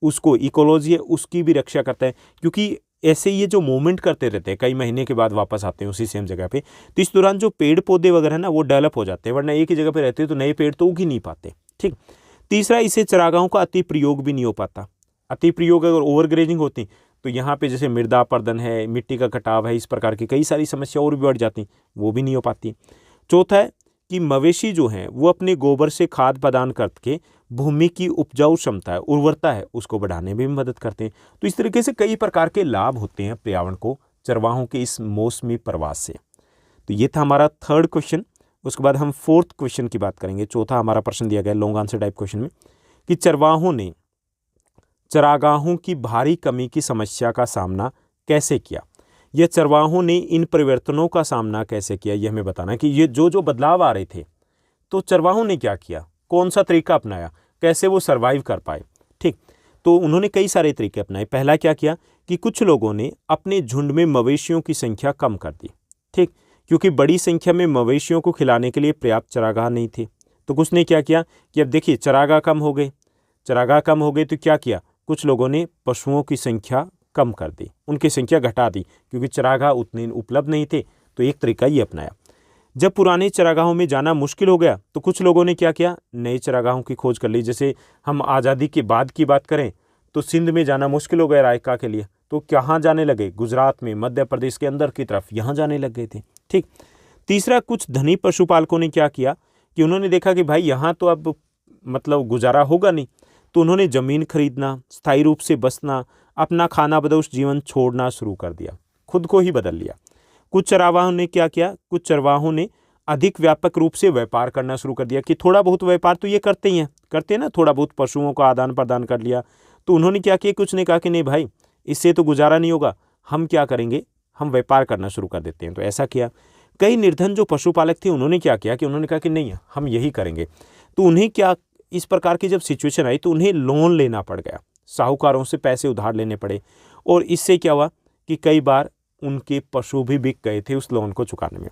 उसको, इकोलॉजी है उसकी भी रक्षा करता है, क्योंकि ऐसे ये जो मूवमेंट करते रहते हैं, कई महीने के बाद वापस आते हैं उसी सेम जगह पे, तो इस दौरान जो पेड़ पौधे वगैरह ना वो डेवलप हो जाते हैं, वरना एक ही जगह पे रहते हैं तो नए पेड़ तो उग ही नहीं पाते, ठीक। तीसरा, इससे चरागाहों का अति प्रयोग भी नहीं हो पाता। अति प्रयोग अगर ओवर ग्रेजिंग होती तो यहाँ पे जैसे मृदा अपरदन है, मिट्टी का कटाव है, इस प्रकार की कई सारी समस्या और भी बढ़ जाती, वो भी नहीं हो पाती। चौथा है कि मवेशी जो हैं वो अपने गोबर से खाद प्रदान करके भूमि की उपजाऊ क्षमता है, उर्वरता है, उसको बढ़ाने में भी मदद करते हैं। तो इस तरीके से कई प्रकार के लाभ होते हैं पर्यावरण को चरवाहों के इस मौसमी प्रवास से। तो ये था हमारा 3rd क्वेश्चन। उसके बाद हम 4th क्वेश्चन की बात करेंगे। चौथा हमारा प्रश्न दिया गया लॉन्ग आंसर टाइप क्वेश्चन में कि चरवाहों ने चरागाहों की भारी कमी की समस्या का सामना कैसे किया, यह चरवाहों ने इन परिवर्तनों का सामना कैसे किया, यह हमें बताना है कि ये जो बदलाव आ रहे थे तो चरवाहों ने क्या किया, कौन सा तरीका अपनाया, कैसे वो सर्वाइव कर पाए, ठीक। तो उन्होंने कई सारे तरीके अपनाए। पहला क्या किया कि कुछ लोगों ने अपने झुंड में मवेशियों की संख्या कम कर दी, ठीक, क्योंकि बड़ी संख्या में मवेशियों को खिलाने के लिए पर्याप्त चरागाह नहीं थे। तो कुछ ने क्या किया कि अब देखिए चरागाह कम हो गए, तो क्या किया, कुछ लोगों ने पशुओं की संख्या कम कर दी, उनकी संख्या घटा दी, क्योंकि चरागाह उतने उपलब्ध नहीं थे। तो एक तरीका ये अपनाया। जब पुराने चरागाहों में जाना मुश्किल हो गया तो कुछ लोगों ने क्या किया, नए चरागाहों की खोज कर ली। जैसे हम आज़ादी के बाद की बात करें तो सिंध में जाना मुश्किल हो गया रायका के लिए, तो कहाँ जाने लगे, गुजरात में, मध्य प्रदेश के अंदर की तरफ, यहाँ जाने लग गए थे, ठीक। तीसरा, कुछ धनी पशुपालकों ने क्या किया कि उन्होंने देखा कि भाई यहाँ तो अब मतलब गुजारा होगा नहीं, तो उन्होंने ज़मीन खरीदना, स्थायी रूप से बसना, अपना खानाबदोश जीवन छोड़ना शुरू कर दिया, खुद को ही बदल लिया। कुछ चरवाहों ने क्या किया, कुछ चरवाहों ने अधिक व्यापक रूप से व्यापार करना शुरू कर दिया कि थोड़ा बहुत व्यापार तो ये करते हैं ना, थोड़ा बहुत पशुओं का आदान प्रदान कर लिया। तो उन्होंने क्या किया, कुछ ने कहा कि नहीं भाई इससे तो गुजारा नहीं होगा, हम क्या करेंगे, हम व्यापार करना शुरू कर देते हैं। तो ऐसा किया। कई निर्धन जो पशुपालक थे उन्होंने क्या किया कि उन्होंने कहा कि नहीं हम यही करेंगे। तो उन्हें क्या, इस प्रकार की जब सिचुएशन आई तो उन्हें लोन लेना पड़ गया, साहूकारों से पैसे उधार लेने पड़े, और इससे क्या हुआ कि कई बार उनके पशु भी बिक गए थे उस लोन को चुकाने में।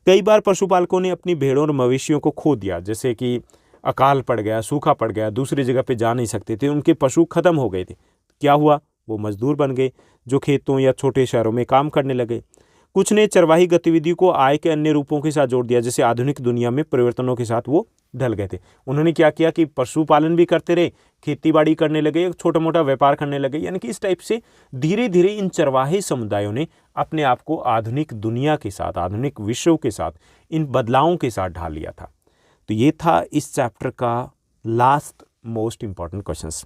कई बार पशुपालकों ने अपनी भेड़ों और मवेशियों को खो दिया, जैसे कि अकाल पड़ गया, सूखा पड़ गया, दूसरी जगह पे जा नहीं सकते थे, उनके पशु खत्म हो गए थे। क्या हुआ, वो मजदूर बन गए जो खेतों या छोटे शहरों में काम करने लगे। कुछ ने चरवाही गतिविधि को आय के अन्य रूपों के साथ जोड़ दिया, जैसे आधुनिक दुनिया में परिवर्तनों के साथ वो ढल गए थे। उन्होंने क्या किया कि पशुपालन भी करते रहे, खेती बाड़ी करने लगे, छोटा मोटा व्यापार करने लगे। यानी कि इस टाइप से धीरे धीरे इन चरवाही समुदायों ने अपने आप को आधुनिक दुनिया के साथ, आधुनिक विश्व के साथ, इन बदलावों के साथ ढाल लिया था। तो ये था इस चैप्टर का लास्ट मोस्ट इंपॉर्टेंट क्वेश्चंस।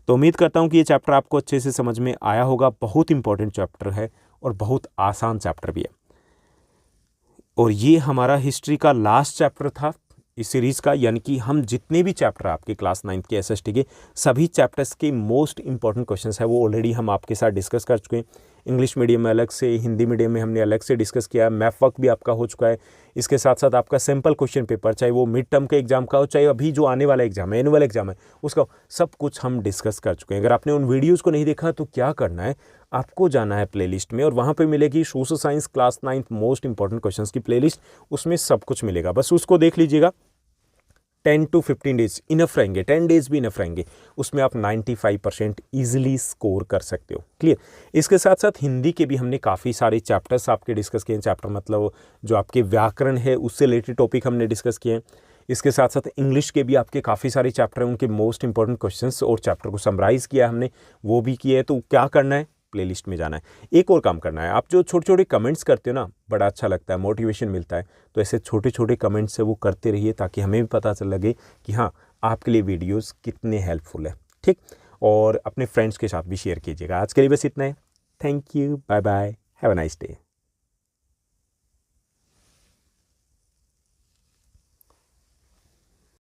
तो उम्मीद करता हूँ कि ये चैप्टर आपको अच्छे से समझ में आया होगा। बहुत इंपॉर्टेंट चैप्टर है और बहुत आसान चैप्टर भी है। और ये हमारा हिस्ट्री का लास्ट चैप्टर था इस सीरीज़ का, यानी कि हम जितने भी चैप्टर आपके क्लास 9th के एसएसटी के सभी चैप्टर्स के मोस्ट इंपॉर्टेंट क्वेश्चंस है वो ऑलरेडी हम आपके साथ डिस्कस कर चुके हैं। इंग्लिश मीडियम में अलग से, हिंदी मीडियम में हमने अलग से डिस्कस किया है। मैथ वर्क भी आपका हो चुका है। इसके साथ साथ आपका सिंपल क्वेश्चन पेपर, चाहे वो मिड टर्म के एग्जाम का हो, चाहे अभी जो आने वाला एग्जाम है, एनुअल एग्जाम है, उसका सब कुछ हम डिस्कस कर चुके हैं। अगर आपने उन वीडियोज़ को नहीं देखा तो क्या करना है, आपको जाना है प्लेलिस्ट में और वहाँ पे मिलेगी social science class 9th most important questions की प्लेलिस्ट। उसमें सब कुछ मिलेगा, बस उसको देख लीजिएगा। 10 to 15 डेज इनफ रहेंगे, 10 डेज भी इनफ रहेंगे। उसमें आप 95% ईजिली स्कोर कर सकते हो। क्लियर। इसके साथ साथ हिंदी के भी हमने काफ़ी सारे चैप्टर्स आपके डिस्कस किए हैं। चैप्टर मतलब जो आपके व्याकरण है उससे रिलेटेड टॉपिक हमने डिस्कस किए हैं। इसके साथ साथ इंग्लिश के भी आपके काफ़ी सारे चैप्टर हैं, उनके मोस्ट इंपॉर्टेंट क्वेश्चंस और चैप्टर को समराइज़ किया है हमने, वो भी किया है। तो क्या करना है, प्लेलिस्ट में जाना है। एक और काम करना है, आप जो छोटे छोटे कमेंट्स करते हो ना, बड़ा अच्छा लगता है, मोटिवेशन मिलता है। तो ऐसे छोटे छोटे कमेंट्स से वो करते रहिए ताकि हमें भी पता चल लगे कि हाँ आपके लिए वीडियोस कितने हेल्पफुल है। ठीक, और अपने फ्रेंड्स के साथ भी शेयर कीजिएगा। आज के लिए बस इतना है। Thank you, bye bye, have a nice day.